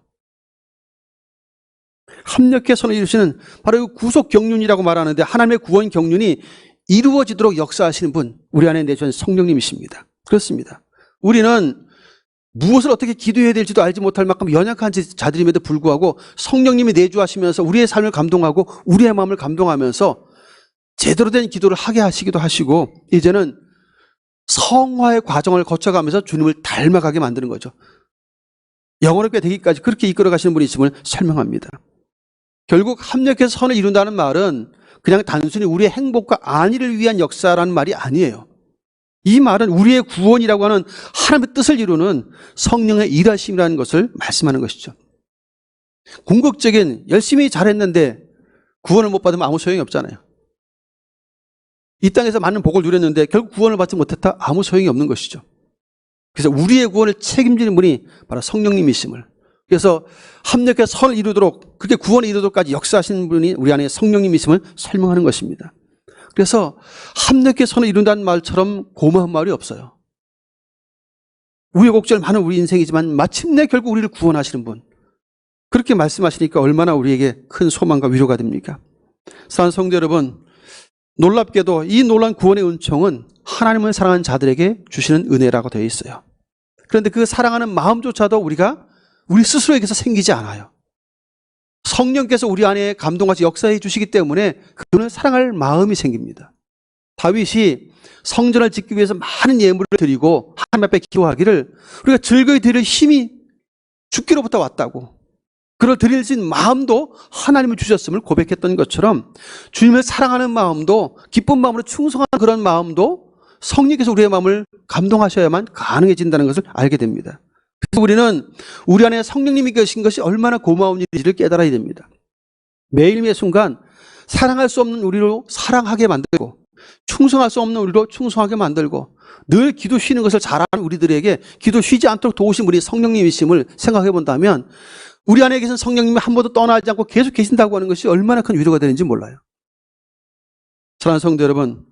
합력해 선을 이루시는 바로 구속 경륜이라고 말하는데 하나님의 구원 경륜이 이루어지도록 역사하시는 분, 우리 안에 내주신 성령님이십니다. 그렇습니다. 우리는 무엇을 어떻게 기도해야 될지도 알지 못할 만큼 연약한 자들임에도 불구하고 성령님이 내주하시면서 우리의 삶을 감동하고 우리의 마음을 감동하면서 제대로 된 기도를 하게 하시기도 하시고 이제는 성화의 과정을 거쳐가면서 주님을 닮아가게 만드는 거죠. 영원하게 되기까지 그렇게 이끌어 가시는 분이 있음을 설명합니다. 결국 합력해서 선을 이룬다는 말은 그냥 단순히 우리의 행복과 안위를 위한 역사라는 말이 아니에요. 이 말은 우리의 구원이라고 하는 하나님의 뜻을 이루는 성령의 일하심이라는 것을 말씀하는 것이죠. 궁극적인 열심히 잘했는데 구원을 못 받으면 아무 소용이 없잖아요. 이 땅에서 많은 복을 누렸는데 결국 구원을 받지 못했다? 아무 소용이 없는 것이죠. 그래서 우리의 구원을 책임지는 분이 바로 성령님이심을, 그래서 합력해서 선을 이루도록, 그렇게 구원을 이루도록까지 역사하시는 분이 우리 안에 성령님이심을 설명하는 것입니다. 그래서 합력해서 선을 이룬다는 말처럼 고마운 말이 없어요. 우여곡절 많은 우리 인생이지만 마침내 결국 우리를 구원하시는 분, 그렇게 말씀하시니까 얼마나 우리에게 큰 소망과 위로가 됩니까? 사랑하는 성도 여러분, 놀랍게도 이 놀라운 구원의 은총은 하나님을 사랑하는 자들에게 주시는 은혜라고 되어 있어요. 그런데 그 사랑하는 마음조차도 우리 스스로에게서 생기지 않아요. 성령께서 우리 안에 감동하시 역사해 주시기 때문에 그분을 사랑할 마음이 생깁니다. 다윗이 성전을 짓기 위해서 많은 예물을 드리고 하나님 앞에 기도하기를 우리가 즐거이 드릴 힘이 주께로부터 왔다고, 그걸 드릴 수 있는 마음도 하나님을 주셨음을 고백했던 것처럼 주님을 사랑하는 마음도, 기쁜 마음으로 충성하는 그런 마음도 성령께서 우리의 마음을 감동하셔야만 가능해진다는 것을 알게 됩니다. 그래서 우리는 우리 안에 성령님이 계신 것이 얼마나 고마운 일인지를 깨달아야 됩니다. 매일매일 순간 사랑할 수 없는 우리로 사랑하게 만들고 충성할 수 없는 우리로 충성하게 만들고 늘 기도 쉬는 것을 잘하는 우리들에게 기도 쉬지 않도록 도우신 분이 성령님이심을 생각해 본다면 우리 안에 계신 성령님이 한 번도 떠나지 않고 계속 계신다고 하는 것이 얼마나 큰 위로가 되는지 몰라요. 사랑하는 성도 여러분,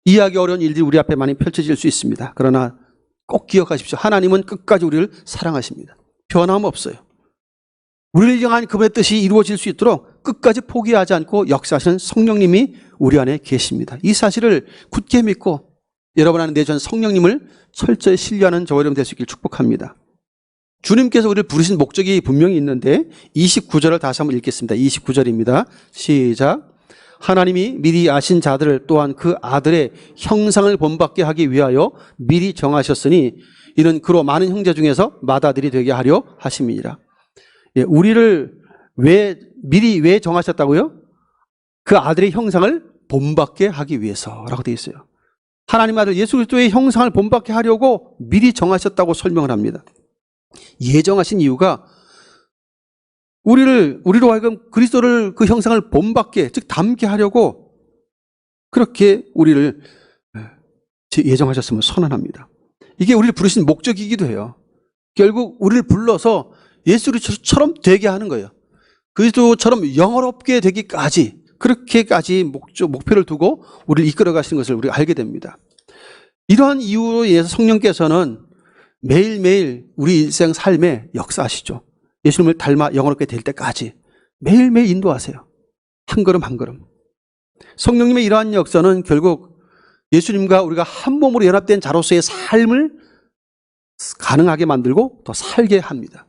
이해하기 어려운 일들이 우리 앞에 많이 펼쳐질 수 있습니다. 그러나 꼭 기억하십시오. 하나님은 끝까지 우리를 사랑하십니다. 변함없어요. 우리를 향한 그분의 뜻이 이루어질 수 있도록 끝까지 포기하지 않고 역사하시는 성령님이 우리 안에 계십니다. 이 사실을 굳게 믿고 여러분 안에 내주신 성령님을 철저히 신뢰하는 저와 여러분 될 수 있길 축복합니다. 주님께서 우리를 부르신 목적이 분명히 있는데 29절을 다시 한번 읽겠습니다. 29절입니다. 시작. 하나님이 미리 아신 자들을 또한 그 아들의 형상을 본받게 하기 위하여 미리 정하셨으니 이는 그로 많은 형제 중에서 맏아들이 되게 하려 하심이니라. 예, 우리를 미리 왜 정하셨다고요? 그 아들의 형상을 본받게 하기 위해서라고 되어 있어요. 하나님 아들 예수 그리스도의 형상을 본받게 하려고 미리 정하셨다고 설명을 합니다. 예정하신 이유가 우리로 하여금 그리스도를 그 형상을 본받게, 즉 닮게 하려고 그렇게 우리를 예정하셨음을 선언합니다. 이게 우리를 부르신 목적이기도 해요. 결국 우리를 불러서 예수 그리스도처럼 되게 하는 거예요. 그리스도처럼 영화롭게 되기까지, 그렇게까지 목표를 두고 우리를 이끌어 가시는 것을 우리가 알게 됩니다. 이러한 이유로 인해서 성령께서는 매일매일 우리 일생 삶에 역사하시죠. 예수님을 닮아 영화롭게 될 때까지 매일매일 인도하세요. 한 걸음 한 걸음. 성령님의 이러한 역사는 결국 예수님과 우리가 한 몸으로 연합된 자로서의 삶을 가능하게 만들고 더 살게 합니다.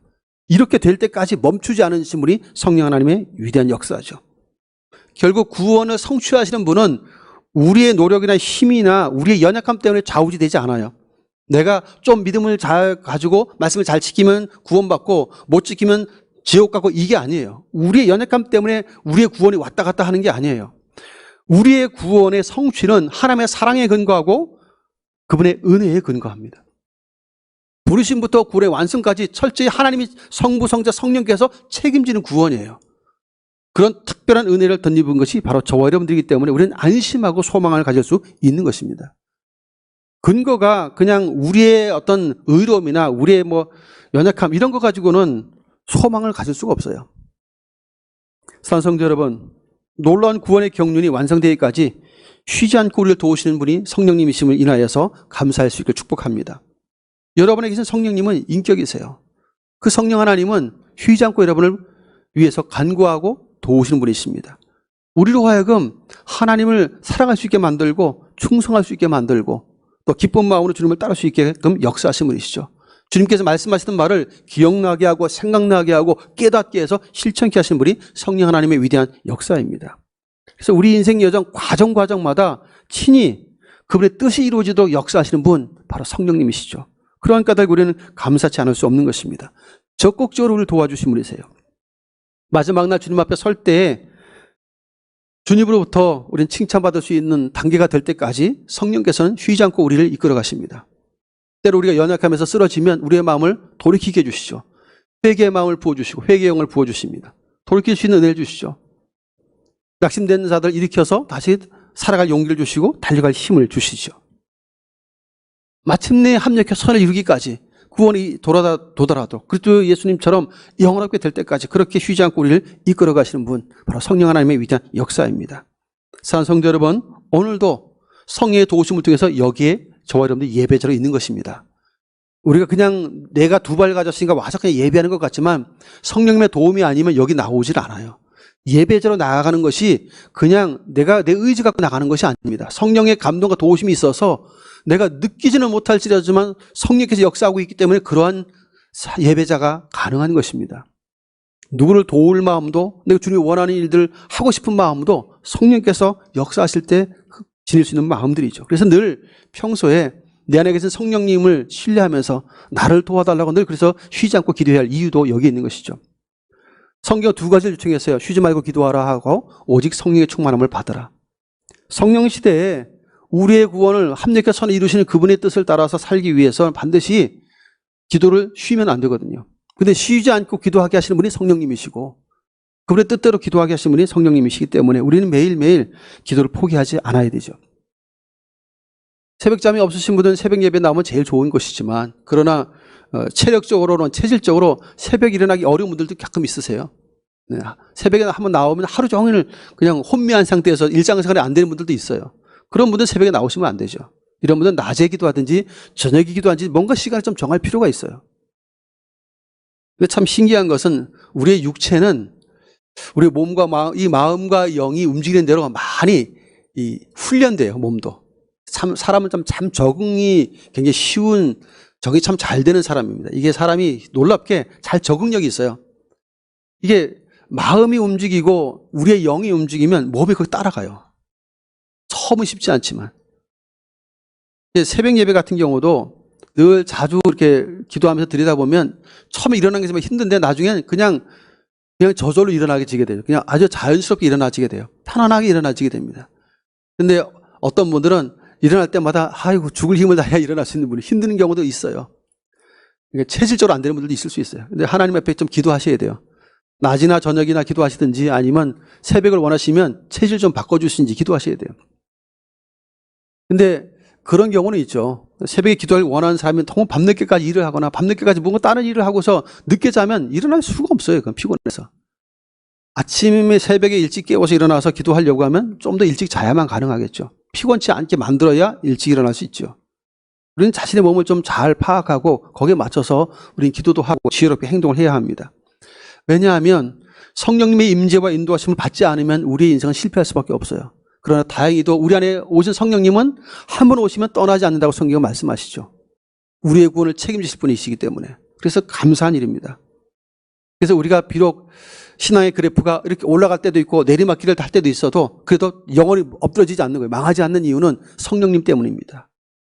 이렇게 될 때까지 멈추지 않으신 분이 성령 하나님의 위대한 역사죠. 결국 구원을 성취하시는 분은 우리의 노력이나 힘이나 우리의 연약함 때문에 좌우지되지 않아요. 내가 좀 믿음을 잘 가지고 말씀을 잘 지키면 구원받고 못 지키면 지옥 가고, 이게 아니에요. 우리의 연약함 때문에 우리의 구원이 왔다 갔다 하는 게 아니에요. 우리의 구원의 성취는 하나님의 사랑에 근거하고 그분의 은혜에 근거합니다. 부르심부터 구원의 완성까지 철저히 하나님이 성부, 성자, 성령께서 책임지는 구원이에요. 그런 특별한 은혜를 덧입은 것이 바로 저와 여러분들이기 때문에 우리는 안심하고 소망을 가질 수 있는 것입니다. 근거가 그냥 우리의 어떤 의로움이나 우리의 연약함 이런 거 가지고는 소망을 가질 수가 없어요. 사랑하는 성도 여러분, 놀라운 구원의 경륜이 완성되기까지 쉬지 않고 우리를 도우시는 분이 성령님이심을 인하여서 감사할 수 있길 축복합니다. 여러분에게 계신 성령님은 인격이세요. 그 성령 하나님은 쉬지 않고 여러분을 위해서 간구하고 도우시는 분이십니다. 우리로 하여금 하나님을 사랑할 수 있게 만들고 충성할 수 있게 만들고 또 기쁜 마음으로 주님을 따를 수 있게끔 역사하신 분이시죠. 주님께서 말씀하시던 말을 기억나게 하고 생각나게 하고 깨닫게 해서 실천케 하시는 분이 성령 하나님의 위대한 역사입니다. 그래서 우리 인생 여정 과정마다 친히 그분의 뜻이 이루어지도록 역사하시는 분, 바로 성령님이시죠. 그러한 까닭 우리는 감사치 않을 수 없는 것입니다. 적극적으로 우리를 도와주신 분이세요. 마지막 날 주님 앞에 설 때에 주님으로부터 우리는 칭찬받을 수 있는 단계가 될 때까지 성령께서는 쉬지 않고 우리를 이끌어 가십니다. 때로 우리가 연약하면서 쓰러지면 우리의 마음을 돌이키게 해주시죠. 회개의 마음을 부어주시고 회개의 영을 부어주십니다. 돌이킬 수 있는 은혜를 주시죠. 낙심된 자들 일으켜서 다시 살아갈 용기를 주시고 달려갈 힘을 주시죠. 마침내 합력해 선을 이루기까지 구원이 도달하도록 그리스도 예수님처럼 영원하게 될 때까지 그렇게 쉬지 않고 우리를 이끌어 가시는 분, 바로 성령 하나님의 위대한 역사입니다. 사랑하는 성도 여러분, 오늘도 성령의 도우심을 통해서 여기에 저와 여러분들이 예배자로 있는 것입니다. 우리가 그냥 내가 두 발 가졌으니까 와서 그냥 예배하는 것 같지만 성령님의 도움이 아니면 여기 나오질 않아요. 예배자로 나아가는 것이 그냥 내가 내 의지 갖고 나가는 것이 아닙니다. 성령의 감동과 도우심이 있어서 내가 느끼지는 못할지라지만 성령께서 역사하고 있기 때문에 그러한 예배자가 가능한 것입니다. 누구를 도울 마음도, 내가 주님이 원하는 일들 하고 싶은 마음도 성령께서 역사하실 때 지닐 수 있는 마음들이죠. 그래서 늘 평소에 내 안에 계신 성령님을 신뢰하면서 나를 도와달라고 늘 그래서 쉬지 않고 기도해야 할 이유도 여기 있는 것이죠. 성경 두 가지를 요청했어요. 쉬지 말고 기도하라 하고 오직 성령의 충만함을 받으라. 성령 시대에 우리의 구원을 합력해 선을 이루시는 그분의 뜻을 따라서 살기 위해서는 반드시 기도를 쉬면 안 되거든요. 근데 쉬지 않고 기도하게 하시는 분이 성령님이시고 그분의 뜻대로 기도하게 하시는 분이 성령님이시기 때문에 우리는 매일매일 기도를 포기하지 않아야 되죠. 새벽잠이 없으신 분들은 새벽 예배 나오면 제일 좋은 것이지만 그러나 체력적으로는 체질적으로 새벽 일어나기 어려운 분들도 가끔 있으세요. 네. 새벽에 한번 나오면 하루 종일 그냥 혼미한 상태에서 일상생활이 안 되는 분들도 있어요. 그런 분들은 새벽에 나오시면 안 되죠. 이런 분들은 낮에 기도하든지 저녁에 기도하든지 뭔가 시간을 좀 정할 필요가 있어요. 근데 참 신기한 것은 우리의 육체는 우리 몸과 이 마음과 영이 움직이는 대로 많이 훈련돼요. 몸도. 참 사람은 참 적응이 굉장히 쉬운, 적응이 참 잘 되는 사람입니다. 이게 사람이 놀랍게 잘 적응력이 있어요. 이게 마음이 움직이고 우리의 영이 움직이면 몸이 거기 따라가요. 처음은 쉽지 않지만. 새벽 예배 같은 경우도 늘 자주 이렇게 기도하면서 들여다보면 처음에 일어나는 게 힘든데 나중엔 그냥 저절로 일어나게 돼요. 그냥 아주 자연스럽게 일어나지게 돼요. 편안하게 일어나지게 됩니다. 근데 어떤 분들은 일어날 때마다 아이고 죽을 힘을 다해야 일어날 수 있는 분이 힘든 경우도 있어요. 체질적으로 안 되는 분들도 있을 수 있어요. 근데 하나님 앞에 좀 기도하셔야 돼요. 낮이나 저녁이나 기도하시든지 아니면 새벽을 원하시면 체질 좀 바꿔주시는지 기도하셔야 돼요. 근데 그런 경우는 있죠. 새벽에 기도를 원하는 사람이 너무 밤늦게까지 일을 하거나 밤늦게까지 뭔가 다른 일을 하고서 늦게 자면 일어날 수가 없어요. 그건 피곤해서. 아침에 새벽에 일찍 깨워서 일어나서 기도하려고 하면 좀 더 일찍 자야만 가능하겠죠. 피곤치 않게 만들어야 일찍 일어날 수 있죠. 우리는 자신의 몸을 좀 잘 파악하고 거기에 맞춰서 우리는 기도도 하고 지혜롭게 행동을 해야 합니다. 왜냐하면 성령님의 임재와 인도하심을 받지 않으면 우리의 인생은 실패할 수밖에 없어요. 그러나 다행히도 우리 안에 오신 성령님은 한 번 오시면 떠나지 않는다고 성경은 말씀하시죠. 우리의 구원을 책임지실 분이시기 때문에. 그래서 감사한 일입니다. 그래서 우리가 비록 신앙의 그래프가 이렇게 올라갈 때도 있고 내리막길을 달 때도 있어도 그래도 영원히 엎드러지지 않는 거예요. 망하지 않는 이유는 성령님 때문입니다.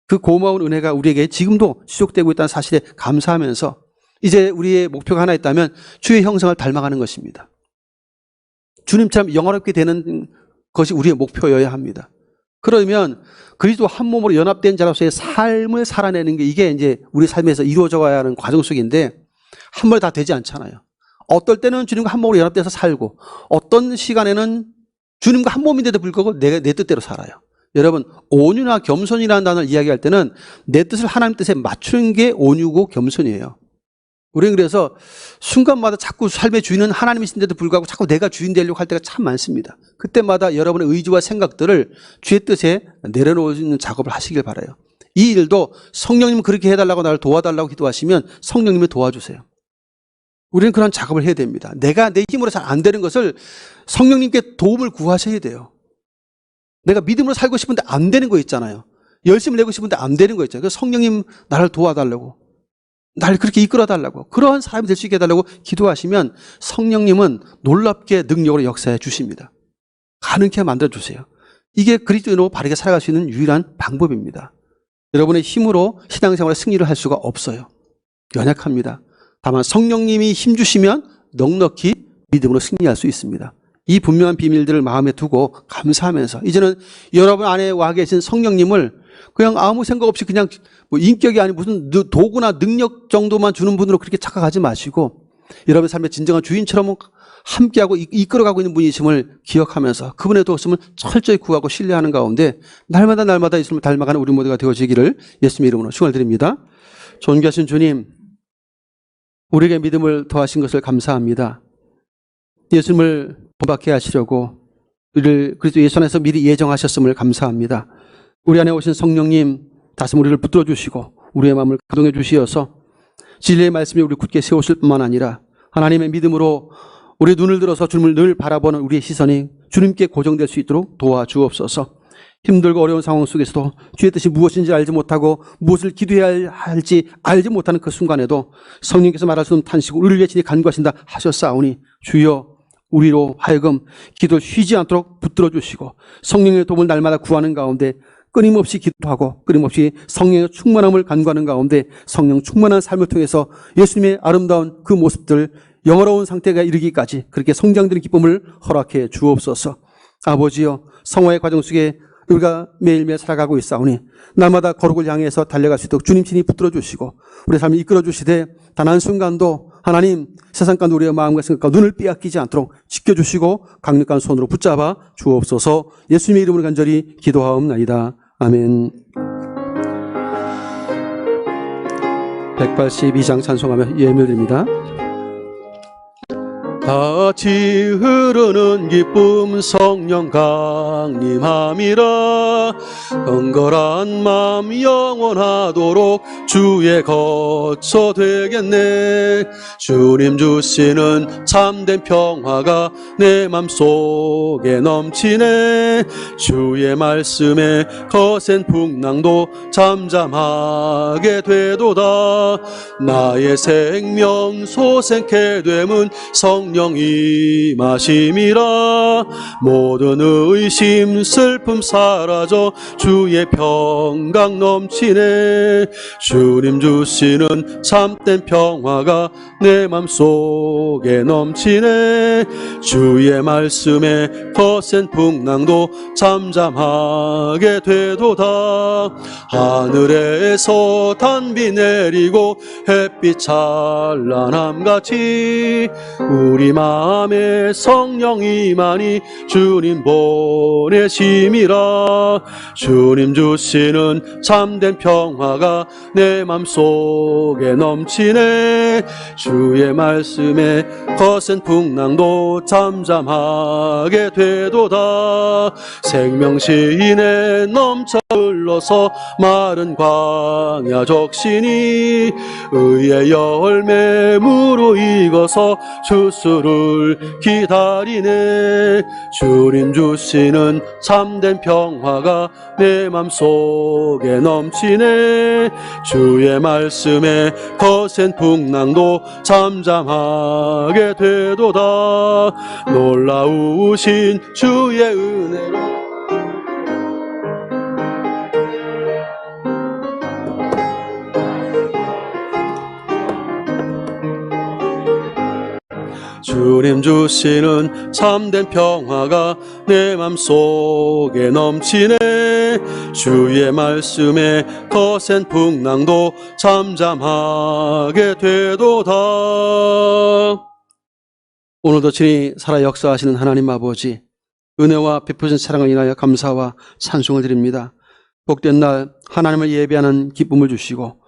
그 고마운 은혜가 우리에게 지금도 지속되고 있다는 사실에 감사하면서 이제 우리의 목표가 하나 있다면 주의 형상을 닮아가는 것입니다. 주님처럼 영화롭게 되는 것이 우리의 목표여야 합니다. 그러면 그리스도 한 몸으로 연합된 자로서의 삶을 살아내는 게 이게 이제 우리 삶에서 이루어져 가야 하는 과정 속인데 한 번에 다 되지 않잖아요. 어떨 때는 주님과 한 몸으로 연합돼서 살고 어떤 시간에는 주님과 한 몸인데도 불구하고 내 뜻대로 살아요. 여러분 온유나 겸손이라는 단어를 이야기할 때는 내 뜻을 하나님 뜻에 맞추는 게 온유고 겸손이에요. 우리는 그래서 순간마다 자꾸 삶의 주인은 하나님이신데도 불구하고 자꾸 내가 주인 되려고 할 때가 참 많습니다. 그때마다 여러분의 의지와 생각들을 주의 뜻에 내려놓는 작업을 하시길 바라요. 이 일도 성령님 그렇게 해달라고 나를 도와달라고 기도하시면 성령님이 도와주세요. 우리는 그런 작업을 해야 됩니다. 내가 내 힘으로 잘 안 되는 것을 성령님께 도움을 구하셔야 돼요. 내가 믿음으로 살고 싶은데 안 되는 거 있잖아요. 열심을 내고 싶은데 안 되는 거 있잖아요. 그래서 성령님 나를 도와달라고, 나를 그렇게 이끌어달라고, 그러한 사람이 될 수 있게 해달라고 기도하시면 성령님은 놀랍게 능력으로 역사해 주십니다. 가능케 만들어주세요. 이게 그리스도인으로 바르게 살아갈 수 있는 유일한 방법입니다. 여러분의 힘으로 신앙생활에 승리를 할 수가 없어요. 연약합니다. 다만 성령님이 힘주시면 넉넉히 믿음으로 승리할 수 있습니다. 이 분명한 비밀들을 마음에 두고 감사하면서 이제는 여러분 안에 와 계신 성령님을 그냥 아무 생각 없이 그냥 뭐 인격이 아닌 무슨 도구나 능력 정도만 주는 분으로 그렇게 착각하지 마시고 여러분 삶의 진정한 주인처럼 함께하고 이끌어가고 있는 분이심을 기억하면서 그분의 도우심을 철저히 구하고 신뢰하는 가운데 날마다 예수님을 닮아가는 우리 모두가 되어지기를 예수님의 이름으로 축원드립니다. 존귀하신 주님, 우리에게 믿음을 더하신 것을 감사합니다. 예수님을 본받게 하시려고 우리를 그리스도 예수 안에서 미리 예정하셨음을 감사합니다. 우리 안에 오신 성령님 다시 우리를 붙들어 주시고 우리의 마음을 가동해 주시어서 진리의 말씀이 우리 굳게 세우실 뿐만 아니라 하나님의 믿음으로 우리 눈을 들어서 주님을 늘 바라보는 우리의 시선이 주님께 고정될 수 있도록 도와주옵소서. 힘들고 어려운 상황 속에서도 주의 뜻이 무엇인지 알지 못하고 무엇을 기도해야 할지 알지 못하는 그 순간에도 성령께서 말할 수 없는 탄식으로 우리를 위해 친히 간구하신다 하셨사오니 주여 우리로 하여금 기도를 쉬지 않도록 붙들어 주시고 성령의 도움을 날마다 구하는 가운데 끊임없이 기도하고 끊임없이 성령의 충만함을 간구하는 가운데 성령 충만한 삶을 통해서 예수님의 아름다운 그 모습들 영화로운 상태가 이르기까지 그렇게 성장되는 기쁨을 허락해 주옵소서. 아버지여 성화의 과정 속에 우리가 매일매일 살아가고 있사오니 날마다 거룩을 향해서 달려갈 수 있도록 주님 친히 붙들어 주시고 우리 삶을 이끌어 주시되 단 한순간도 하나님 세상 가운데 우리의 마음과 생각과 눈을 빼앗기지 않도록 지켜주시고 강력한 손으로 붙잡아 주옵소서. 예수님의 이름으로 간절히 기도하옵나이다. 아멘. 182장 찬송하며 예물드립니다. 같이 흐르는 기쁨 성령 강림함이라 경건한 마음 영원하도록 주의 거처 되겠네. 주님 주시는 참된 평화가 내 맘속에 넘치네. 주의 말씀에 거센 풍랑도 잠잠하게 되도다. 나의 생명 소생케 됨은 성령 임하심이라. 모든 의심 슬픔 사라져 주의 평강 넘치네. 주님 주시는 참된 평화가 내 맘속에 넘치네. 주의 말씀에 거센 풍랑도 잠잠하게 되도다. 하늘에서 단비 내리고 햇빛 찬란함같이 우리 우리 마음에 성령이만이 주님 보내심이라. 주님 주시는 참된 평화가 내 맘속에 넘치네. 주의 말씀에 거센 풍랑도 잠잠하게 되도다. 생명시인에 넘쳐 흘러서 마른 광야 적신이 의의 열매 무르익어서 주수를 기다리네. 주님 주시는 참된 평화가 내 맘속에 넘치네. 주의 말씀에 거센 풍랑도 잠잠하게 되도다. 놀라우신 주의 은혜로 주님 주시는 참된 평화가 내 맘속에 넘치네. 주의 말씀에 거센 풍랑도 잠잠하게 되도다. 오늘도 친히 살아 역사하시는 하나님 아버지, 은혜와 베푸신 사랑을 인하여 감사와 찬송을 드립니다. 복된 날 하나님을 예배하는 기쁨을 주시고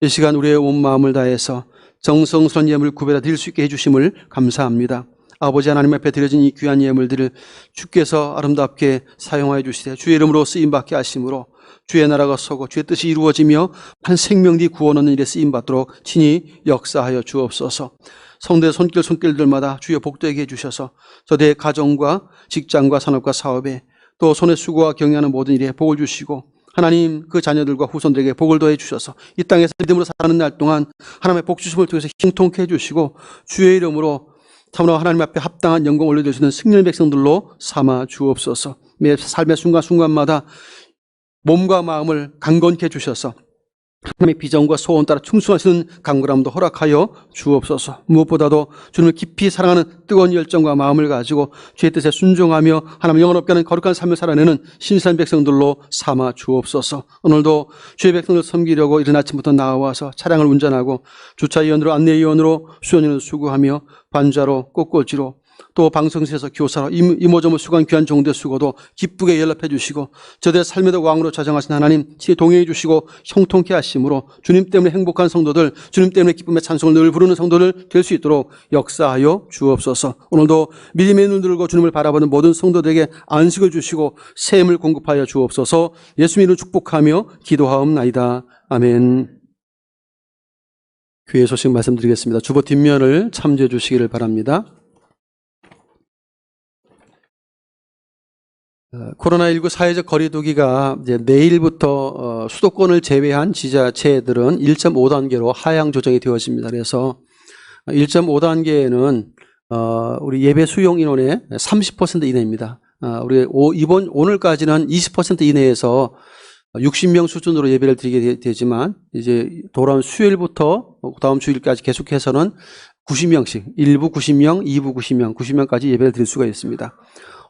이 시간 우리의 온 마음을 다해서 정성스러운 예물을 구별해 드릴 수 있게 해주심을 감사합니다. 아버지 하나님 앞에 드려진 이 귀한 예물들을 주께서 아름답게 사용하여 주시되 주의 이름으로 쓰임받게 하심으로 주의 나라가 서고 주의 뜻이 이루어지며 한 생명이 구원 얻는 일에 쓰임받도록 친히 역사하여 주옵소서. 성도의 손길들마다 주의 복되게 해주셔서 저들의 가정과 직장과 산업과 사업에 또 손의 수고와 경영하는 모든 일에 복을 주시고 하나님 그 자녀들과 후손들에게 복을 더해 주셔서 이 땅에서 믿음으로 사는 날 동안 하나님의 복 주심을 통해서 형통케 해주시고 주의 이름으로 참으로 하나님 앞에 합당한 영광을 올려드릴 수 있는 승리의 백성들로 삼아 주옵소서. 매 삶의 순간순간마다 몸과 마음을 강건케 해주셔서 하나님의 비전과 소원 따라 충성하시는 강구람도 허락하여 주옵소서. 무엇보다도 주님을 깊이 사랑하는 뜨거운 열정과 마음을 가지고 주의 뜻에 순종하며 하나님 영원롭게 하는 거룩한 삶을 살아내는 신실한 백성들로 삼아 주옵소서. 오늘도 주의 백성을 섬기려고 이른 아침부터 나와서 차량을 운전하고 주차위원으로 안내위원으로 수연인을 수고하며 반자로 꽃꽂이로 또 방송실에서 교사로 이모저모 수고한 귀한 종대 수고도 기쁘게 연락해 주시고 저들의 삶에도 왕으로 자정하신 하나님 친히 동행해 주시고 형통케 하심으로 주님 때문에 행복한 성도들, 주님 때문에 기쁨의 찬송을 늘 부르는 성도들 될 수 있도록 역사하여 주옵소서. 오늘도 믿음의 눈을 들고 주님을 바라보는 모든 성도들에게 안식을 주시고 새 힘을 공급하여 주옵소서. 예수님 이름으로 축복하며 기도하옵나이다. 아멘. 귀의 소식 말씀드리겠습니다. 주보 뒷면을 참조해 주시기를 바랍니다. 코로나19 사회적 거리두기가 이제 내일부터 수도권을 제외한 지자체들은 1.5단계로 하향 조정이 되어집니다. 그래서 1.5단계에는 우리 예배 수용 인원의 30% 이내입니다. 우리 오늘까지는 20% 이내에서 60명 수준으로 예배를 드리게 되지만 이제 돌아온 수요일부터 다음 주일까지 계속해서는 90명씩 1부 90명, 2부 90명, 90명까지 예배를 드릴 수가 있습니다.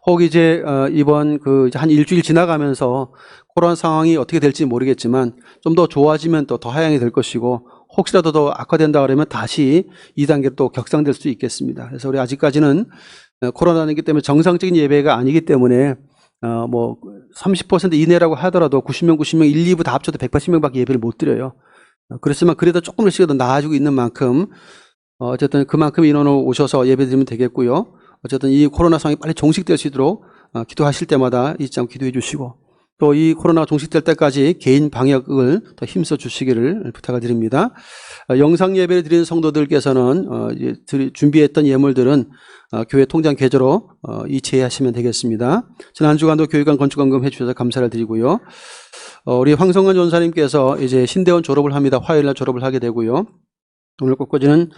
혹 이제 이번 한 일주일 지나가면서 코로나 상황이 어떻게 될지 모르겠지만 좀 더 좋아지면 또 더 하향이 될 것이고 혹시라도 더 악화된다 그러면 다시 2단계로 또 격상될 수 있겠습니다. 그래서 우리 아직까지는 코로나이기 때문에 정상적인 예배가 아니기 때문에 뭐 30% 이내라고 하더라도 90명, 1, 2부 다 합쳐도 180명밖에 예배를 못 드려요. 그렇지만 그래도 조금씩이라도 나아지고 있는 만큼 어쨌든 그만큼 인원을 오셔서 예배 드리면 되겠고요. 어쨌든 이 코로나 상황이 빨리 종식될 수 있도록 기도하실 때마다 잊지 않고 기도해 주시고 또 이 코로나가 종식될 때까지 개인 방역을 더 힘써 주시기를 부탁을 드립니다. 영상 예배를 드리는 성도들께서는 준비했던 예물들은 교회 통장 계좌로 이체하시면 되겠습니다. 지난 주간도 교육관 건축원금 해주셔서 감사를 드리고요. 우리 황성관 전사님께서 이제 신대원 졸업을 합니다. 화요일날 졸업을 하게 되고요. 오늘 꽃꽂이는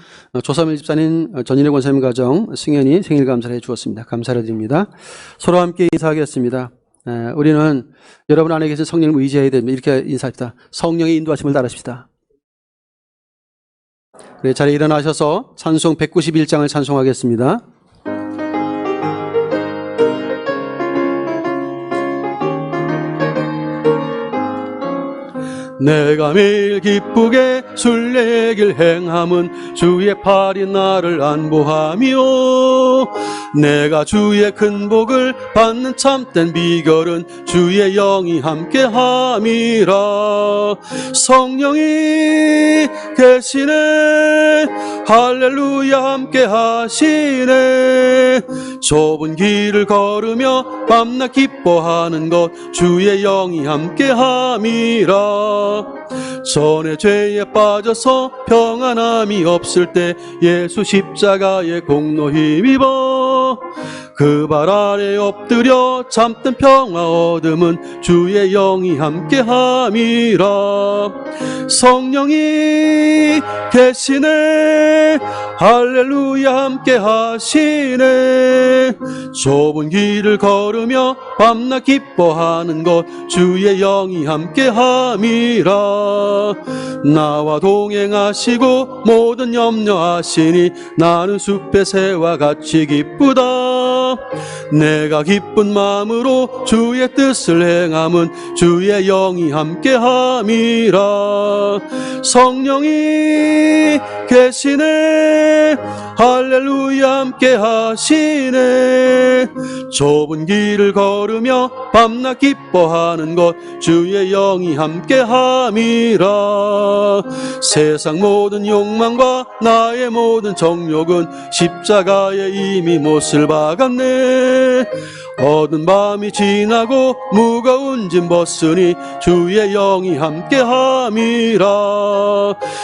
조삼일 집사님, 전인혜 권사님 가정 승현이 생일 감사를 해주었습니다. 감사를 드립니다. 서로 함께 인사하겠습니다. 우리는 여러분 안에 계신 성령을 의지해야 됩니다. 이렇게 인사합시다. 성령의 인도하심을 따르십시다. 네, 자리에 일어나셔서 찬송 191장을 찬송하겠습니다. 내가 매일 기쁘게 순례의 길 행함은 주의 팔이 나를 안보하며 내가 주의 큰 복을 받는 참된 비결은 주의 영이 함께함이라. 성령이 계시네 할렐루야 함께하시네. 좁은 길을 걸으며 밤낮 기뻐하는 것 주의 영이 함께함이라. 전에 죄에 빠져서 평안함이 없을 때 예수 십자가의 공로 힘입어 그 발 아래 엎드려 참된 평화 얻음은 주의 영이 함께함이라. 성령이 계시네 할렐루야 함께하시네. 좁은 길을 걸으며 밤낮 기뻐하는 것 주의 영이 함께함이라. 나와 동행하시고 모든 염려하시니 나는 숲의 새와 같이 기쁘다. 내가 기쁜 마음으로 주의 뜻을 행함은 주의 영이 함께함이라. 성령이 계시네 할렐루야 함께하시네. 좁은 길을 걸으며 밤낮 기뻐하는 것 주의 영이 함께함이라. 세상 모든 욕망과 나의 모든 정욕은 십자가에 이미 못을 박았네. 어두운 밤이 지나고 무거운 짐 벗으니 주의 영이 함께함이라.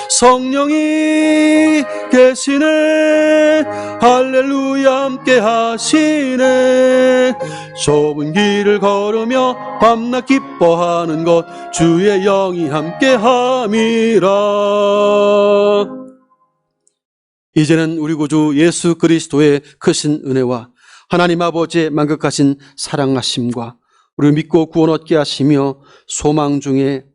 성령이 계시네 할렐루야 함께하시네. 좁은 길을 걸으며 밤낮 기뻐하는 것 주의 영이 함께함이라. 이제는 우리 구주 예수 그리스도의 크신 은혜와 하나님 아버지의 만극하신 사랑하심과 우리를 믿고 구원 얻게 하시며 소망 중에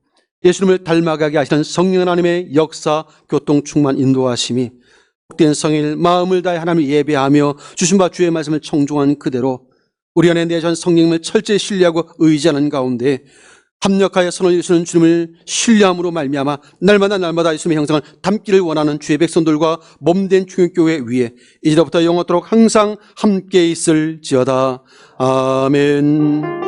예수님을 닮아가게 하시는 성령 하나님의 역사, 교통, 충만, 인도하심이 복된 성일 마음을 다해 하나님을 예배하며 주신 바 주의 말씀을 청종한 그대로 우리 안에 내전 성령님을 철저히 신뢰하고 의지하는 가운데 합력하여 선을 이루시는 주님을 신뢰함으로 말미암아 날마다 예수님의 형상을 담기를 원하는 주의 백성들과 몸된 충격교회 위에 이제부터 영원토록 항상 함께 있을지어다. 아멘.